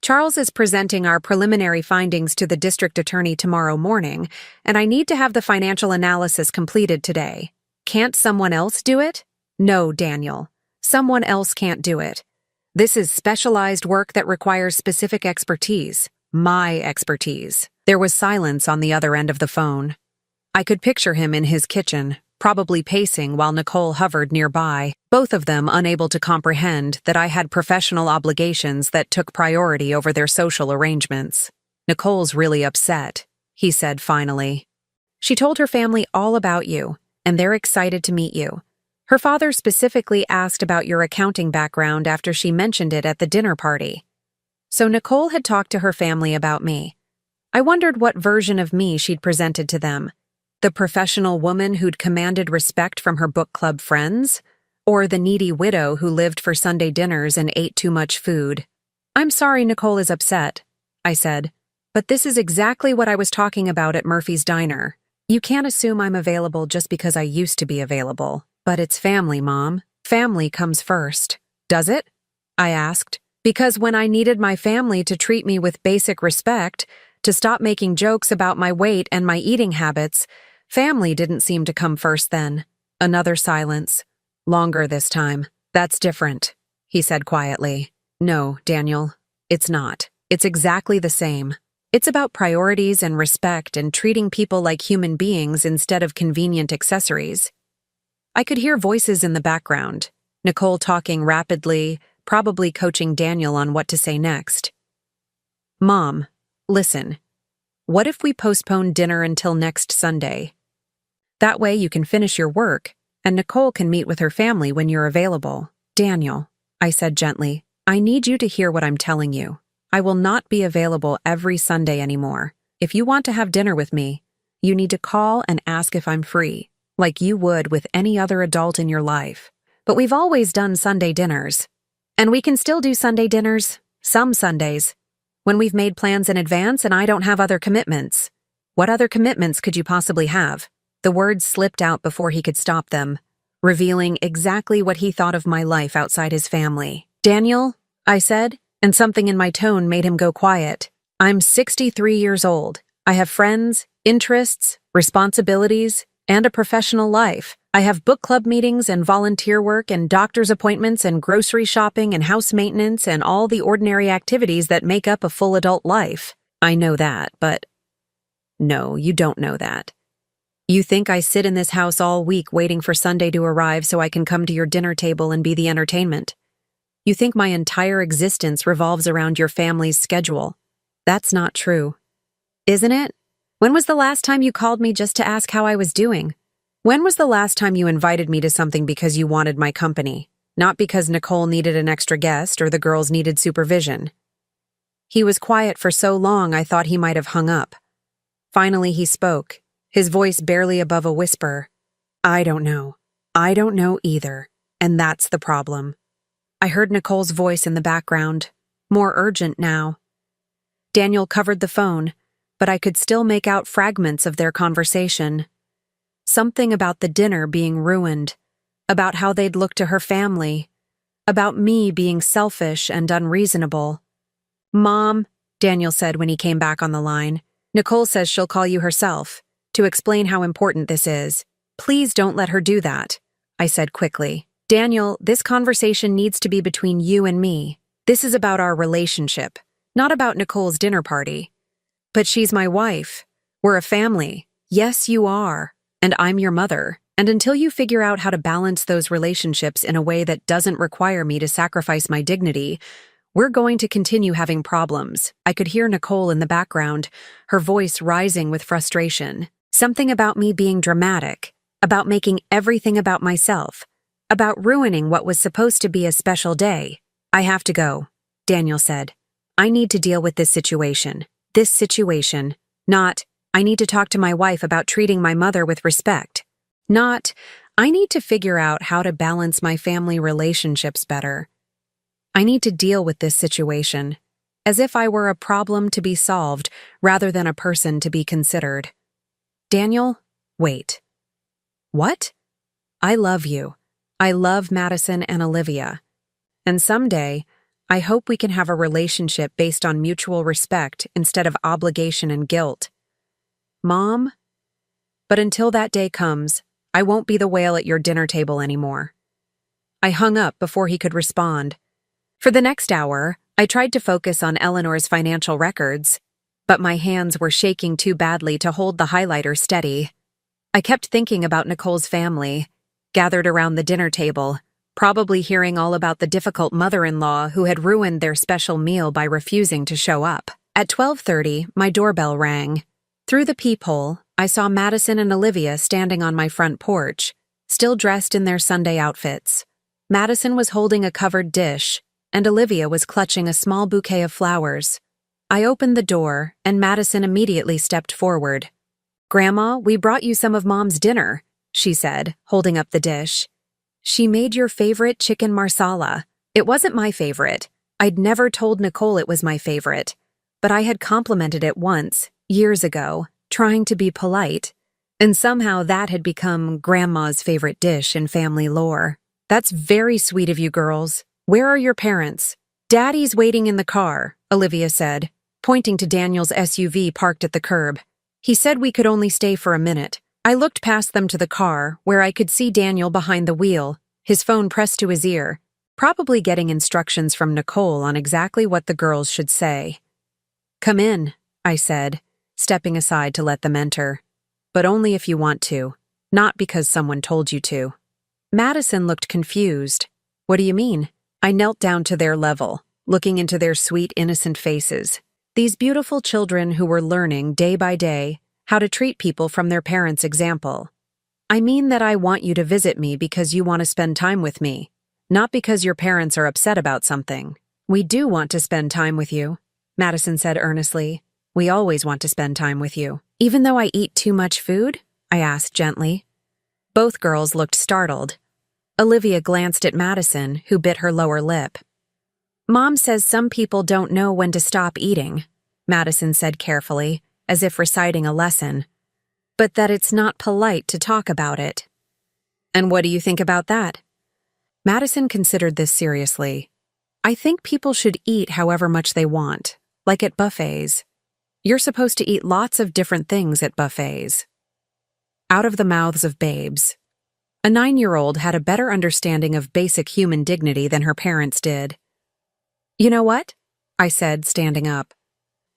Charles is presenting our preliminary findings to the district attorney tomorrow morning, and I need to have the financial analysis completed today. Can't someone else do it? No, Daniel. Someone else can't do it. This is specialized work that requires specific expertise. My expertise. There was silence on the other end of the phone. I could picture him in his kitchen, probably pacing while Nicole hovered nearby, both of them unable to comprehend that I had professional obligations that took priority over their social arrangements. Nicole's really upset, he said finally. She told her family all about you, and they're excited to meet you. Her father specifically asked about your accounting background after she mentioned it at the dinner party. So Nicole had talked to her family about me. I wondered what version of me she'd presented to them. The professional woman who'd commanded respect from her book club friends? Or the needy widow who lived for Sunday dinners and ate too much food? I'm sorry Nicole is upset, I said, but this is exactly what I was talking about at Murphy's Diner. You can't assume I'm available just because I used to be available. But it's family, Mom. Family comes first. Does it? I asked. Because when I needed my family to treat me with basic respect, to stop making jokes about my weight and my eating habits. Family didn't seem to come first then. Another silence. Longer this time. That's different, he said quietly. No, Daniel, it's not. It's exactly the same. It's about priorities and respect and treating people like human beings instead of convenient accessories. I could hear voices in the background, Nicole talking rapidly, probably coaching Daniel on what to say next. Mom, listen. What if we postpone dinner until next Sunday? That way you can finish your work, and Nicole can meet with her family when you're available. Daniel, I said gently, I need you to hear what I'm telling you. I will not be available every Sunday anymore. If you want to have dinner with me, you need to call and ask if I'm free, like you would with any other adult in your life. But we've always done Sunday dinners. And we can still do Sunday dinners, some Sundays, when we've made plans in advance and I don't have other commitments. What other commitments could you possibly have? The words slipped out before he could stop them, revealing exactly what he thought of my life outside his family. Daniel, I said, and something in my tone made him go quiet. I'm 63 years old. I have friends, interests, responsibilities, and a professional life. I have book club meetings and volunteer work and doctor's appointments and grocery shopping and house maintenance and all the ordinary activities that make up a full adult life. I know that, but no, you don't know that. You think I sit in this house all week waiting for Sunday to arrive so I can come to your dinner table and be the entertainment. You think my entire existence revolves around your family's schedule. That's not true. Isn't it? When was the last time you called me just to ask how I was doing? When was the last time you invited me to something because you wanted my company, not because Nicole needed an extra guest or the girls needed supervision? He was quiet for so long I thought he might have hung up. Finally he spoke, his voice barely above a whisper. I don't know. I don't know either, and that's the problem. I heard Nicole's voice in the background, more urgent now. Daniel covered the phone, but I could still make out fragments of their conversation. Something about the dinner being ruined, about how they'd look to her family, about me being selfish and unreasonable. Mom, Daniel said when he came back on the line, Nicole says she'll call you herself to explain how important this is. Please don't let her do that, I said quickly. Daniel, this conversation needs to be between you and me. This is about our relationship, not about Nicole's dinner party. But she's my wife. We're a family. Yes, you are. And I'm your mother. And until you figure out how to balance those relationships in a way that doesn't require me to sacrifice my dignity, we're going to continue having problems. I could hear Nicole in the background, her voice rising with frustration. Something about me being dramatic, about making everything about myself, about ruining what was supposed to be a special day. I have to go, Daniel said. I need to deal with this situation. This situation. Not, I need to talk to my wife about treating my mother with respect. Not, I need to figure out how to balance my family relationships better. I need to deal with this situation, as if I were a problem to be solved rather than a person to be considered. Daniel, wait. What? I love you. I love Madison and Olivia. And someday, I hope we can have a relationship based on mutual respect instead of obligation and guilt. Mom? But until that day comes, I won't be the whale at your dinner table anymore. I hung up before he could respond. For the next hour, I tried to focus on Eleanor's financial records, but my hands were shaking too badly to hold the highlighter steady. I kept thinking about Nicole's family, gathered around the dinner table, probably hearing all about the difficult mother-in-law who had ruined their special meal by refusing to show up. At 12:30, my doorbell rang. Through the peephole, I saw Madison and Olivia standing on my front porch, still dressed in their Sunday outfits. Madison was holding a covered dish, and Olivia was clutching a small bouquet of flowers. I opened the door, and Madison immediately stepped forward. "Grandma, we brought you some of Mom's dinner," she said, holding up the dish. "She made your favorite chicken marsala. It wasn't my favorite. I'd never told Nicole it was my favorite, but I had complimented it once, years ago, trying to be polite, and somehow that had become Grandma's favorite dish in family lore. That's very sweet of you girls. Where are your parents?" "Daddy's waiting in the car," Olivia said, pointing to Daniel's SUV parked at the curb. He said we could only stay for a minute. I looked past them to the car, where I could see Daniel behind the wheel, his phone pressed to his ear, probably getting instructions from Nicole on exactly what the girls should say. "Come in," I said, stepping aside to let them enter. "But only if you want to, not because someone told you to." Madison looked confused. "What do you mean?" I knelt down to their level, looking into their sweet, innocent faces. These beautiful children who were learning, day by day, how to treat people from their parents' example. "I mean that I want you to visit me because you want to spend time with me, not because your parents are upset about something." "We do want to spend time with you," Madison said earnestly. "We always want to spend time with you." "Even though I eat too much food?" I asked gently. Both girls looked startled. Olivia glanced at Madison, who bit her lower lip. "Mom says some people don't know when to stop eating," Madison said carefully, as if reciting a lesson. "But that it's not polite to talk about it." "And what do you think about that?" Madison considered this seriously. "I think people should eat however much they want, like at buffets. You're supposed to eat lots of different things at buffets." Out of the mouths of babes. A 9-year-old had a better understanding of basic human dignity than her parents did. "You know what?" I said, standing up.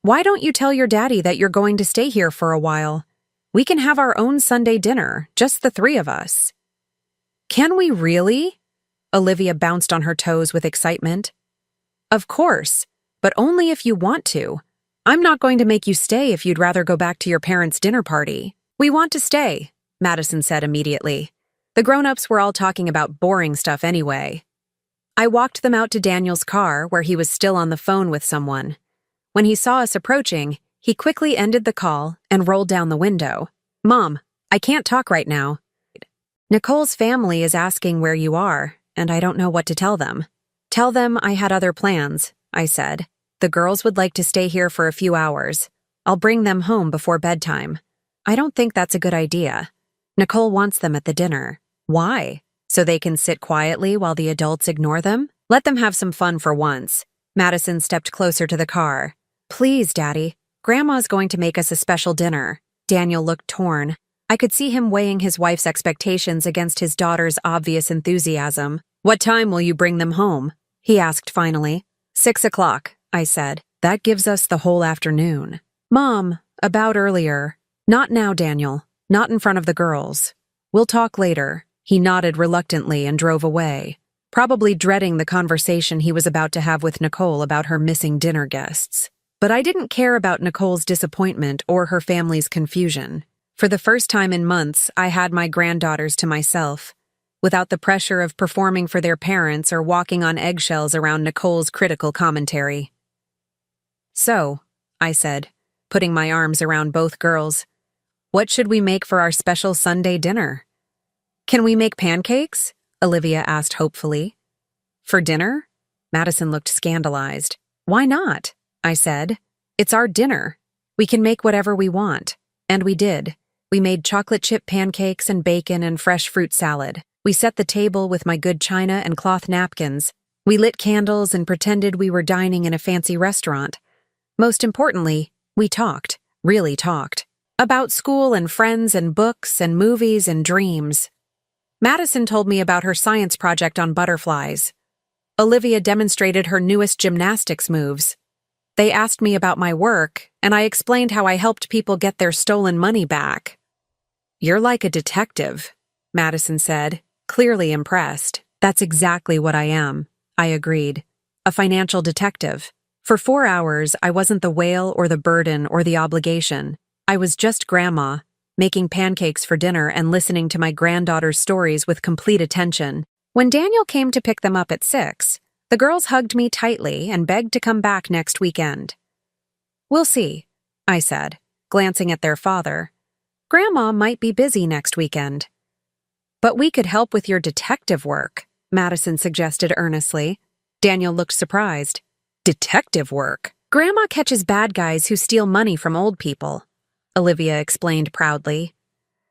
"Why don't you tell your daddy that you're going to stay here for a while? We can have our own Sunday dinner, just the 3 of us." "Can we really?" Olivia bounced on her toes with excitement. "Of course, but only if you want to. I'm not going to make you stay if you'd rather go back to your parents' dinner party." "We want to stay," Madison said immediately. The grown-ups were all talking about boring stuff anyway. I walked them out to Daniel's car, where he was still on the phone with someone. When he saw us approaching, he quickly ended the call and rolled down the window. "Mom, I can't talk right now. Nicole's family is asking where you are, and I don't know what to tell them." "Tell them I had other plans," I said. "The girls would like to stay here for a few hours. I'll bring them home before bedtime." "I don't think that's a good idea. Nicole wants them at the dinner." "Why? So they can sit quietly while the adults ignore them? Let them have some fun for once." Madison stepped closer to the car. "Please, Daddy. Grandma's going to make us a special dinner." Daniel looked torn. I could see him weighing his wife's expectations against his daughter's obvious enthusiasm. "What time will you bring them home?" he asked finally. 6 o'clock, I said. "That gives us the whole afternoon." "Mom, about earlier." "Not now, Daniel. Not in front of the girls. We'll talk later." He nodded reluctantly and drove away, probably dreading the conversation he was about to have with Nicole about her missing dinner guests. But I didn't care about Nicole's disappointment or her family's confusion. For the first time in months, I had my granddaughters to myself, without the pressure of performing for their parents or walking on eggshells around Nicole's critical commentary. "So," I said, putting my arms around both girls, "what should we make for our special Sunday dinner?" "Can we make pancakes?" Olivia asked hopefully. "For dinner?" Madison looked scandalized. "Why not?" I said. "It's our dinner. We can make whatever we want." And we did. We made chocolate chip pancakes and bacon and fresh fruit salad. We set the table with my good china and cloth napkins. We lit candles and pretended we were dining in a fancy restaurant. Most importantly, we talked, really talked, about school and friends and books and movies and dreams. Madison told me about her science project on butterflies. Olivia demonstrated her newest gymnastics moves. They asked me about my work, and I explained how I helped people get their stolen money back. "You're like a detective," Madison said, clearly impressed. "That's exactly what I am," I agreed. "A financial detective." For 4 hours, I wasn't the whale or the burden or the obligation. I was just Grandma, making pancakes for dinner and listening to my granddaughter's stories with complete attention. When Daniel came to pick them up at 6, the girls hugged me tightly and begged to come back next weekend. "We'll see," I said, glancing at their father. "Grandma might be busy next weekend." "But we could help with your detective work," Madison suggested earnestly. Daniel looked surprised. "Detective work?" "Grandma catches bad guys who steal money from old people," Olivia explained proudly.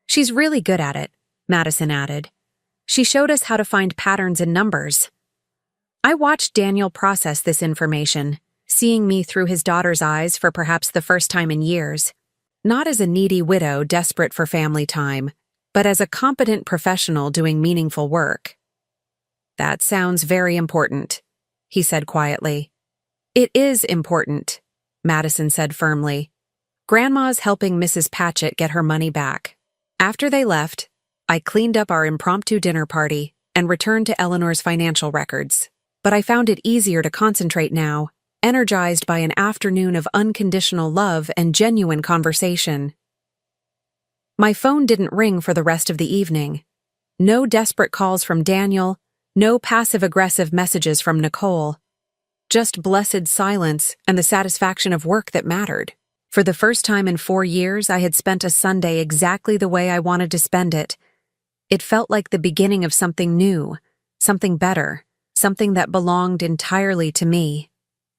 "She's really good at it," Madison added. "She showed us how to find patterns in numbers." I watched Daniel process this information. seeing me through his daughter's eyes for perhaps the first time in years. Not as a needy widow desperate for family time, but as a competent professional doing meaningful work. "That sounds very important," he said quietly. "It is important," Madison said firmly. "Grandma's helping Mrs. Patchett get her money back." After they left, I cleaned up our impromptu dinner party and returned to Eleanor's financial records. But I found it easier to concentrate now, energized by an afternoon of unconditional love and genuine conversation. My phone didn't ring for the rest of the evening. No desperate calls from Daniel, no passive-aggressive messages from Nicole. Just blessed silence and the satisfaction of work that mattered. For the first time in 4 years, I had spent a Sunday exactly the way I wanted to spend it. It felt like the beginning of something new, something better, something that belonged entirely to me.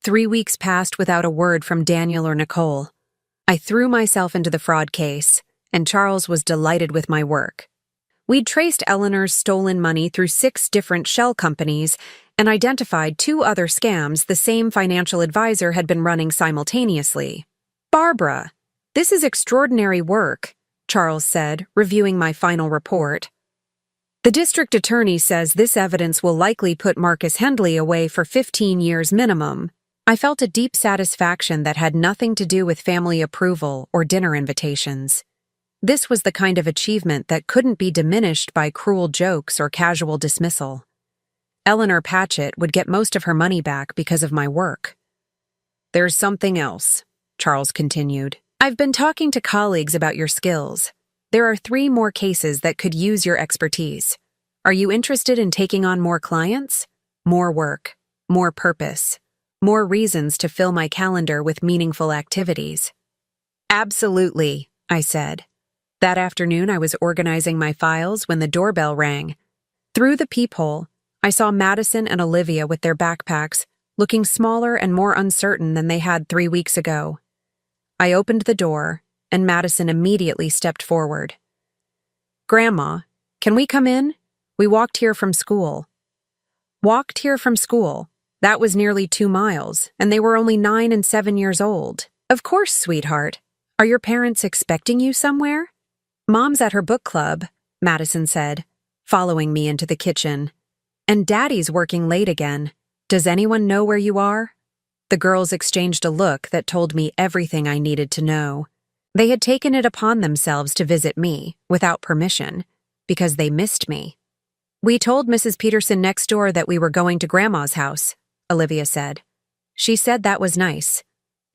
3 weeks passed without a word from Daniel or Nicole. I threw myself into the fraud case, and Charles was delighted with my work. We'd traced Eleanor's stolen money through 6 different shell companies and identified 2 other scams the same financial advisor had been running simultaneously. "Barbara, this is extraordinary work," Charles said, reviewing my final report. "The district attorney says this evidence will likely put Marcus Hendley away for 15 years minimum." I felt a deep satisfaction that had nothing to do with family approval or dinner invitations. This was the kind of achievement that couldn't be diminished by cruel jokes or casual dismissal. Eleanor Patchett would get most of her money back because of my work. "There's something else," Charles continued. "I've been talking to colleagues about your skills. There are 3 more cases that could use your expertise. Are you interested in taking on more clients? More work, more purpose, more reasons to fill my calendar with meaningful activities?" "Absolutely," I said. That afternoon, I was organizing my files when the doorbell rang. Through the peephole, I saw Madison and Olivia with their backpacks, looking smaller and more uncertain than they had 3 weeks ago. I opened the door, and Madison immediately stepped forward. "Grandma, can we come in? We walked here from school." Walked here from school? That was nearly 2 miles, and they were only 9 and 7 years old. "Of course, sweetheart. Are your parents expecting you somewhere?" "Mom's at her book club," Madison said, following me into the kitchen. "And Daddy's working late again. Does anyone know where you are?" The girls exchanged a look that told me everything I needed to know. They had taken it upon themselves to visit me, without permission, because they missed me. "We told Mrs. Peterson next door that we were going to Grandma's house," Olivia said. She said that was nice.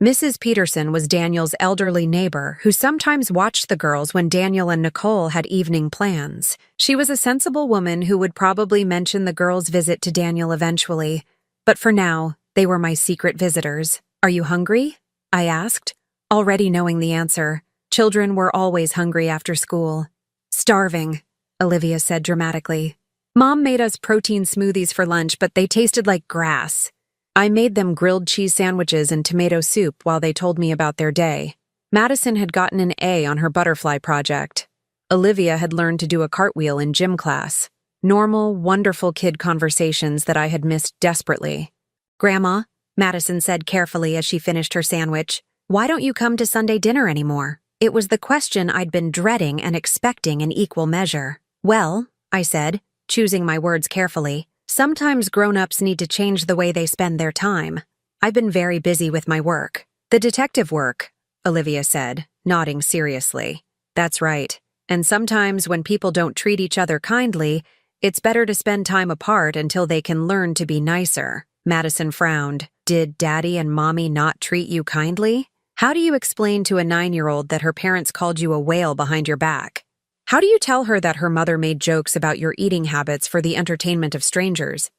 Mrs. Peterson was Daniel's elderly neighbor who sometimes watched the girls when Daniel and Nicole had evening plans. She was a sensible woman who would probably mention the girls' visit to Daniel eventually, but for now, they were my secret visitors. "Are you hungry?" I asked, already knowing the answer. Children were always hungry after school. "Starving," Olivia said dramatically. "Mom made us protein smoothies for lunch, but they tasted like grass." I made them grilled cheese sandwiches and tomato soup while they told me about their day. Madison had gotten an A on her butterfly project. Olivia had learned to do a cartwheel in gym class. Normal, wonderful kid conversations that I had missed desperately. "Grandma," Madison said carefully as she finished her sandwich, "why don't you come to Sunday dinner anymore?" It was the question I'd been dreading and expecting in equal measure. "Well," I said, choosing my words carefully, "sometimes grown-ups need to change the way they spend their time. I've been very busy with my work." "The detective work," Olivia said, nodding seriously. "That's right. And sometimes when people don't treat each other kindly, it's better to spend time apart until they can learn to be nicer." Madison frowned. "Did Daddy and Mommy not treat you kindly? How do you explain to a 9-year-old that her parents called you a whale behind your back? How do you tell her that her mother made jokes about your eating habits for the entertainment of strangers?"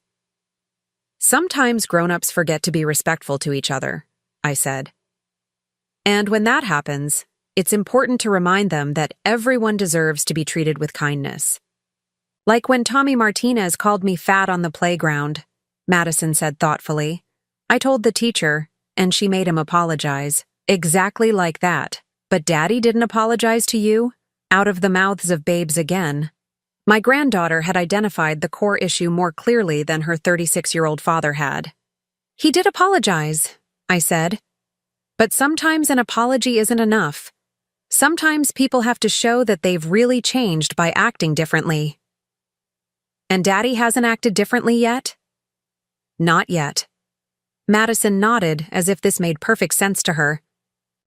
"Sometimes grown-ups forget to be respectful to each other," I said. "And when that happens, it's important to remind them that everyone deserves to be treated with kindness. Like when Tommy Martinez called me fat on the playground," Madison said thoughtfully. "I told the teacher, and she made him apologize. Exactly like that. But Daddy didn't apologize to you?" Out of the mouths of babes again. My granddaughter had identified the core issue more clearly than her 36-year-old father had. "He did apologize," I said. But sometimes an apology isn't enough. Sometimes people have to show that they've really changed by acting differently. And Daddy hasn't acted differently yet? Not yet. Madison nodded as if this made perfect sense to her.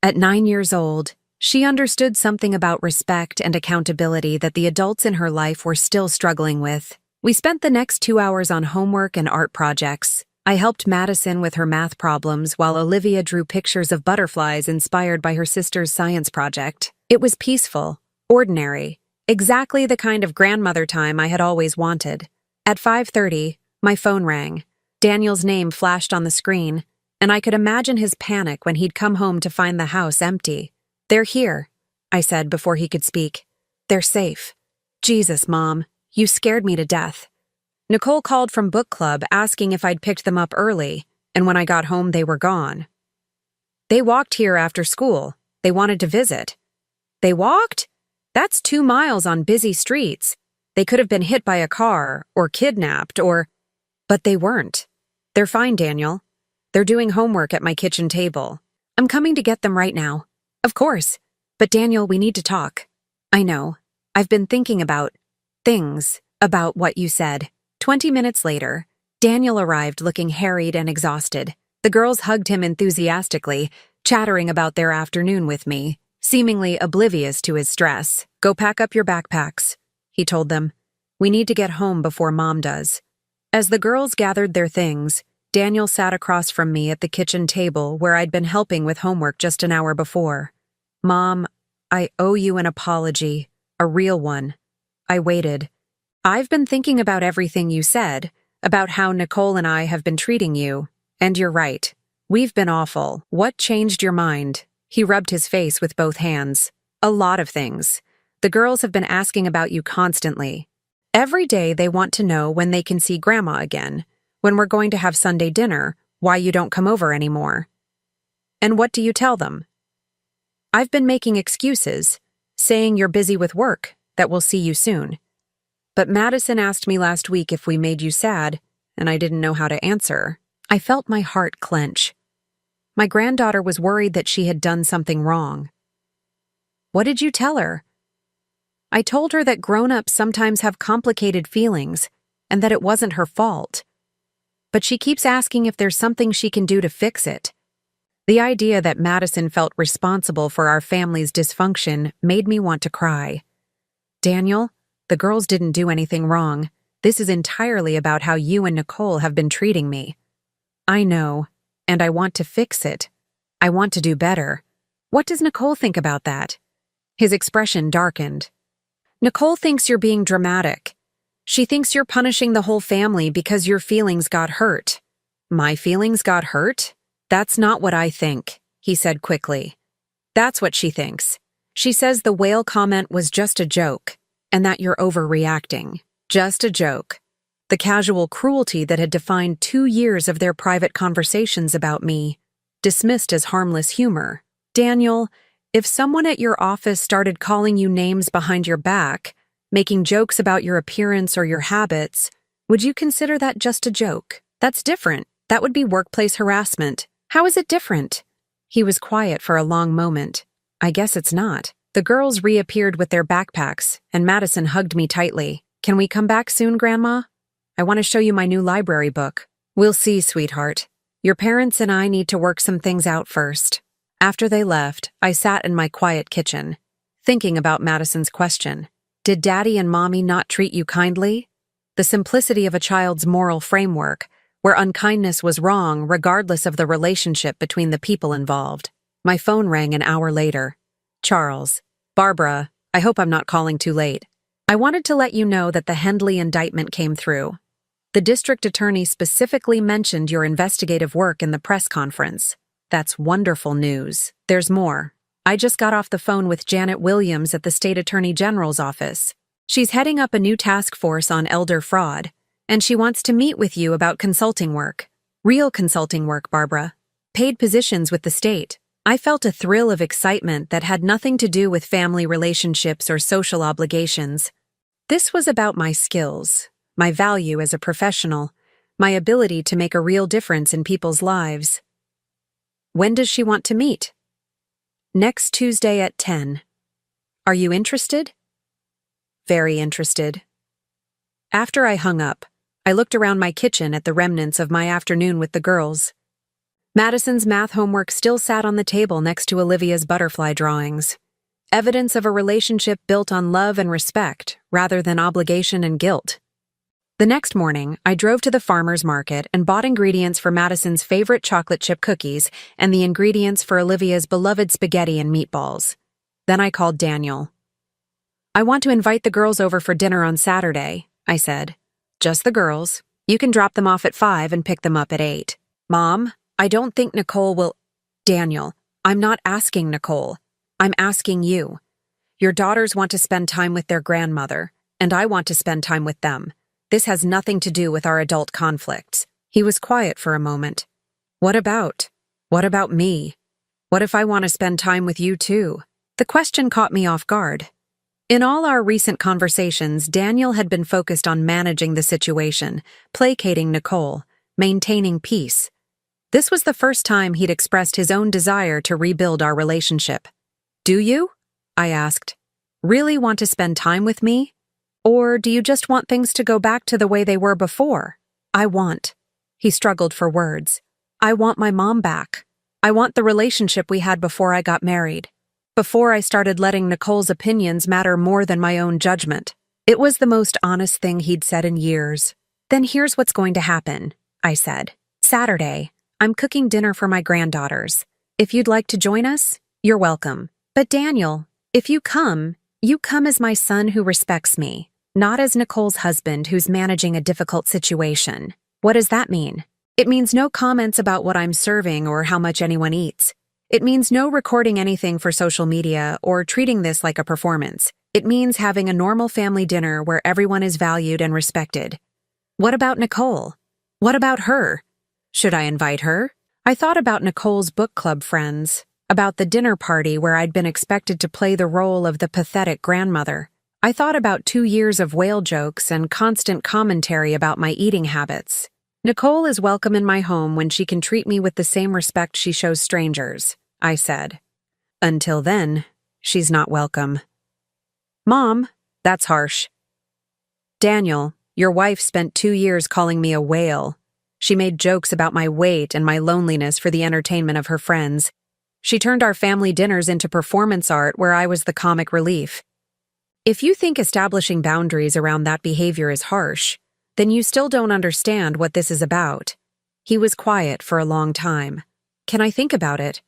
At 9 years old, she understood something about respect and accountability that the adults in her life were still struggling with. We spent the next 2 hours on homework and art projects. I helped Madison with her math problems while Olivia drew pictures of butterflies inspired by her sister's science project. It was peaceful, ordinary, exactly the kind of grandmother time I had always wanted. At 5:30, my phone rang. Daniel's name flashed on the screen, and I could imagine his panic when he'd come home to find the house empty. "They're here," I said before he could speak. "They're safe." "Jesus, Mom, you scared me to death." Nicole called from book club asking if I'd picked them up early, and when I got home they were gone. "They walked here after school. They wanted to visit." "They walked? That's 2 miles on busy streets. They could have been hit by a car, or kidnapped, or—" "But they weren't. They're fine, Daniel. They're doing homework at my kitchen table. I'm coming to get them right now." "Of course. But Daniel, we need to talk." "I know. I've been thinking about things about what you said." 20 minutes later, Daniel arrived looking harried and exhausted. The girls hugged him enthusiastically, chattering about their afternoon with me, seemingly oblivious to his stress. "Go pack up your backpacks," he told them. "We need to get home before Mom does." As the girls gathered their things, Daniel sat across from me at the kitchen table where I'd been helping with homework just an hour before. "Mom, I owe you an apology, a real one." I waited. "I've been thinking about everything you said, about how Nicole and I have been treating you, and you're right. We've been awful. What changed your mind?" He rubbed his face with both hands. "A lot of things. The girls have been asking about you constantly. Every day they want to know when they can see Grandma again, when we're going to have Sunday dinner, why you don't come over anymore." "And what do you tell them?" "I've been making excuses, saying you're busy with work, that we'll see you soon. But Madison asked me last week if we made you sad, and I didn't know how to answer." I felt my heart clench. My granddaughter was worried that she had done something wrong. "What did you tell her?" "I told her that grown-ups sometimes have complicated feelings, and that it wasn't her fault. But she keeps asking if there's something she can do to fix it." The idea that Madison felt responsible for our family's dysfunction made me want to cry. "Daniel, the girls didn't do anything wrong. This is entirely about how you and Nicole have been treating me." "I know, and I want to fix it. I want to do better." "What does Nicole think about that?" His expression darkened. "Nicole thinks you're being dramatic. She thinks you're punishing the whole family because your feelings got hurt." "My feelings got hurt? That's not what I think," he said quickly. "That's what she thinks. She says the whale comment was just a joke, and that you're overreacting. Just a joke. The casual cruelty that had defined 2 years of their private conversations about me, dismissed as harmless humor. Daniel, if someone at your office started calling you names behind your back, making jokes about your appearance or your habits, would you consider that just a joke? That's different. That would be workplace harassment. How is it different?" He was quiet for a long moment. "I guess it's not." The girls reappeared with their backpacks, and Madison hugged me tightly. "Can we come back soon, Grandma? I want to show you my new library book." "We'll see, sweetheart. Your parents and I need to work some things out first." After they left, I sat in my quiet kitchen, thinking about Madison's question. Did Daddy and Mommy not treat you kindly? The simplicity of a child's moral framework, where unkindness was wrong regardless of the relationship between the people involved. My phone rang an hour later. "Charles. Barbara, I hope I'm not calling too late. I wanted to let you know that the Hendley indictment came through. The district attorney specifically mentioned your investigative work in the press conference. That's wonderful news. There's more. I just got off the phone with Janet Williams at the State Attorney General's office. She's heading up a new task force on elder fraud, and she wants to meet with you about consulting work. Real consulting work, Barbara. Paid positions with the state." I felt a thrill of excitement that had nothing to do with family relationships or social obligations. This was about my skills, my value as a professional, my ability to make a real difference in people's lives. When does she want to meet? Next Tuesday at 10. Are you interested? Very interested. After I hung up, I looked around my kitchen at the remnants of my afternoon with the girls. Madison's math homework still sat on the table next to Olivia's butterfly drawings. Evidence of a relationship built on love and respect, rather than obligation and guilt. The next morning, I drove to the farmer's market and bought ingredients for Madison's favorite chocolate chip cookies and the ingredients for Olivia's beloved spaghetti and meatballs. Then I called Daniel. I want to invite the girls over for dinner on Saturday, I said. Just the girls. You can drop them off at 5 and pick them up at 8. Mom, I don't think Nicole will— Daniel, I'm not asking Nicole. I'm asking you. Your daughters want to spend time with their grandmother, and I want to spend time with them. This has nothing to do with our adult conflicts. He was quiet for a moment. What about? What about me? What if I want to spend time with you too? The question caught me off guard. In all our recent conversations, Daniel had been focused on managing the situation, placating Nicole, maintaining peace. This was the first time he'd expressed his own desire to rebuild our relationship. Do you? I asked. Really want to spend time with me? Or do you just want things to go back to the way they were before? I want. He struggled for words. I want my mom back. I want the relationship we had before I got married. Before I started letting Nicole's opinions matter more than my own judgment. It was the most honest thing he'd said in years. Then here's what's going to happen, I said. Saturday, I'm cooking dinner for my granddaughters. If you'd like to join us, you're welcome. But Daniel, if you come as my son who respects me, not as Nicole's husband who's managing a difficult situation. What does that mean? It means no comments about what I'm serving or how much anyone eats. It means no recording anything for social media or treating this like a performance. It means having a normal family dinner where everyone is valued and respected. What about Nicole? What about her? Should I invite her? I thought about Nicole's book club friends, about the dinner party where I'd been expected to play the role of the pathetic grandmother. I thought about 2 years of whale jokes and constant commentary about my eating habits. Nicole is welcome in my home when she can treat me with the same respect she shows strangers, I said. Until then, she's not welcome. Mom, that's harsh. Daniel, your wife spent 2 years calling me a whale. She made jokes about my weight and my loneliness for the entertainment of her friends. She turned our family dinners into performance art where I was the comic relief. If you think establishing boundaries around that behavior is harsh, then you still don't understand what this is about. He was quiet for a long time. Can I think about it?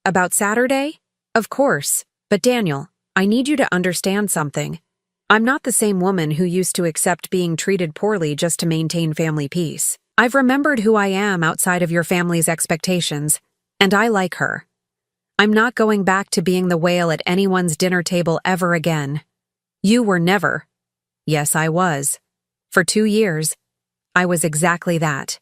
About Saturday? Of course. But Daniel, I need you to understand something. I'm not the same woman who used to accept being treated poorly just to maintain family peace. I've remembered who I am outside of your family's expectations, and I like her. I'm not going back to being the whale at anyone's dinner table ever again. You were never. Yes, I was. For 2 years, I was exactly that.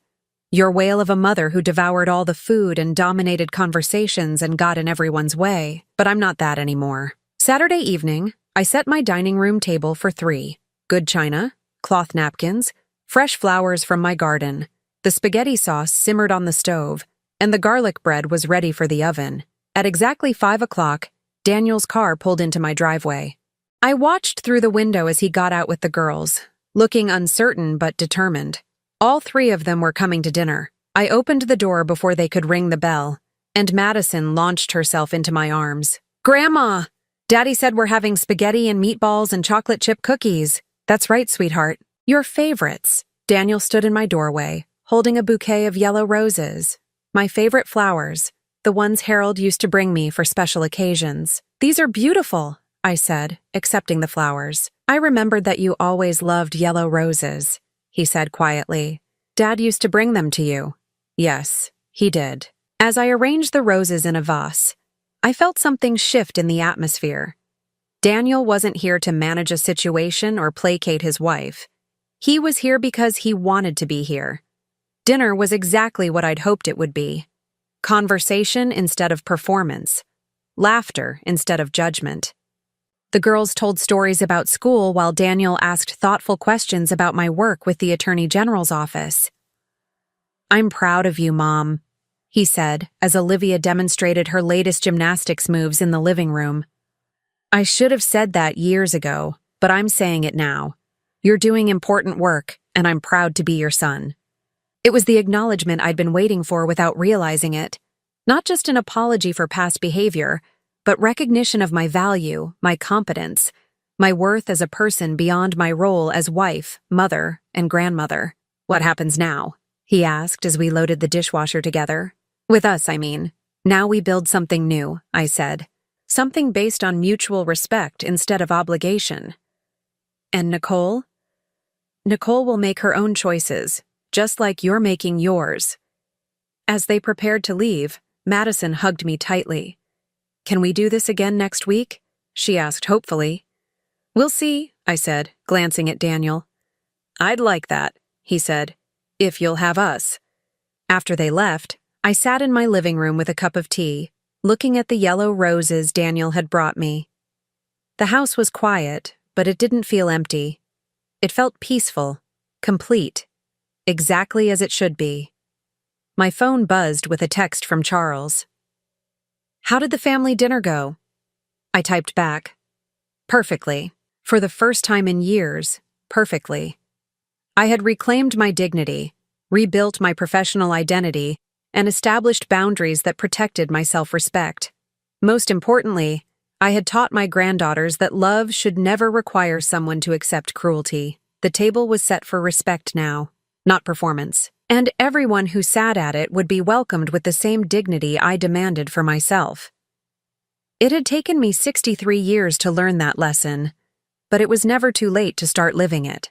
Your whale of a mother who devoured all the food and dominated conversations and got in everyone's way. But I'm not that anymore. Saturday evening, I set my dining room table for 3. Good china, cloth napkins, fresh flowers from my garden. The spaghetti sauce simmered on the stove, and the garlic bread was ready for the oven. At exactly 5 o'clock, Daniel's car pulled into my driveway. I watched through the window as he got out with the girls, looking uncertain but determined. All 3 of them were coming to dinner. I opened the door before they could ring the bell, and Madison launched herself into my arms. Grandma! Daddy said we're having spaghetti and meatballs and chocolate chip cookies. That's right, sweetheart. Your favorites. Daniel stood in my doorway, holding a bouquet of yellow roses. My favorite flowers, the ones Harold used to bring me for special occasions. These are beautiful, I said, accepting the flowers. I remembered that you always loved yellow roses, he said quietly. Dad used to bring them to you. Yes, he did. As I arranged the roses in a vase, I felt something shift in the atmosphere. Daniel wasn't here to manage a situation or placate his wife. He was here because he wanted to be here. Dinner was exactly what I'd hoped it would be. Conversation instead of performance. Laughter instead of judgment. The girls told stories about school while Daniel asked thoughtful questions about my work with the Attorney General's office. I'm proud of you, Mom. he said, as Olivia demonstrated her latest gymnastics moves in the living room. I should have said that years ago, but I'm saying it now. You're doing important work, and I'm proud to be your son. It was the acknowledgement I'd been waiting for without realizing it. Not just an apology for past behavior, but recognition of my value, my competence, my worth as a person beyond my role as wife, mother, and grandmother. What happens now? He asked as we loaded the dishwasher together. With us, I mean. Now we build something new, I said. Something based on mutual respect instead of obligation. And Nicole? Nicole will make her own choices, just like you're making yours. As they prepared to leave, Madison hugged me tightly. Can we do this again next week? She asked hopefully. We'll see, I said, glancing at Daniel. I'd like that, he said, if you'll have us. After they left, I sat in my living room with a cup of tea, looking at the yellow roses Daniel had brought me. The house was quiet, but it didn't feel empty. It felt peaceful, complete, exactly as it should be. My phone buzzed with a text from Charles. How did the family dinner go? I typed back. Perfectly. For the first time in years, perfectly. I had reclaimed my dignity, rebuilt my professional identity, and established boundaries that protected my self-respect. Most importantly, I had taught my granddaughters that love should never require someone to accept cruelty. The table was set for respect now, not performance. And everyone who sat at it would be welcomed with the same dignity I demanded for myself. It had taken me 63 years to learn that lesson, but it was never too late to start living it.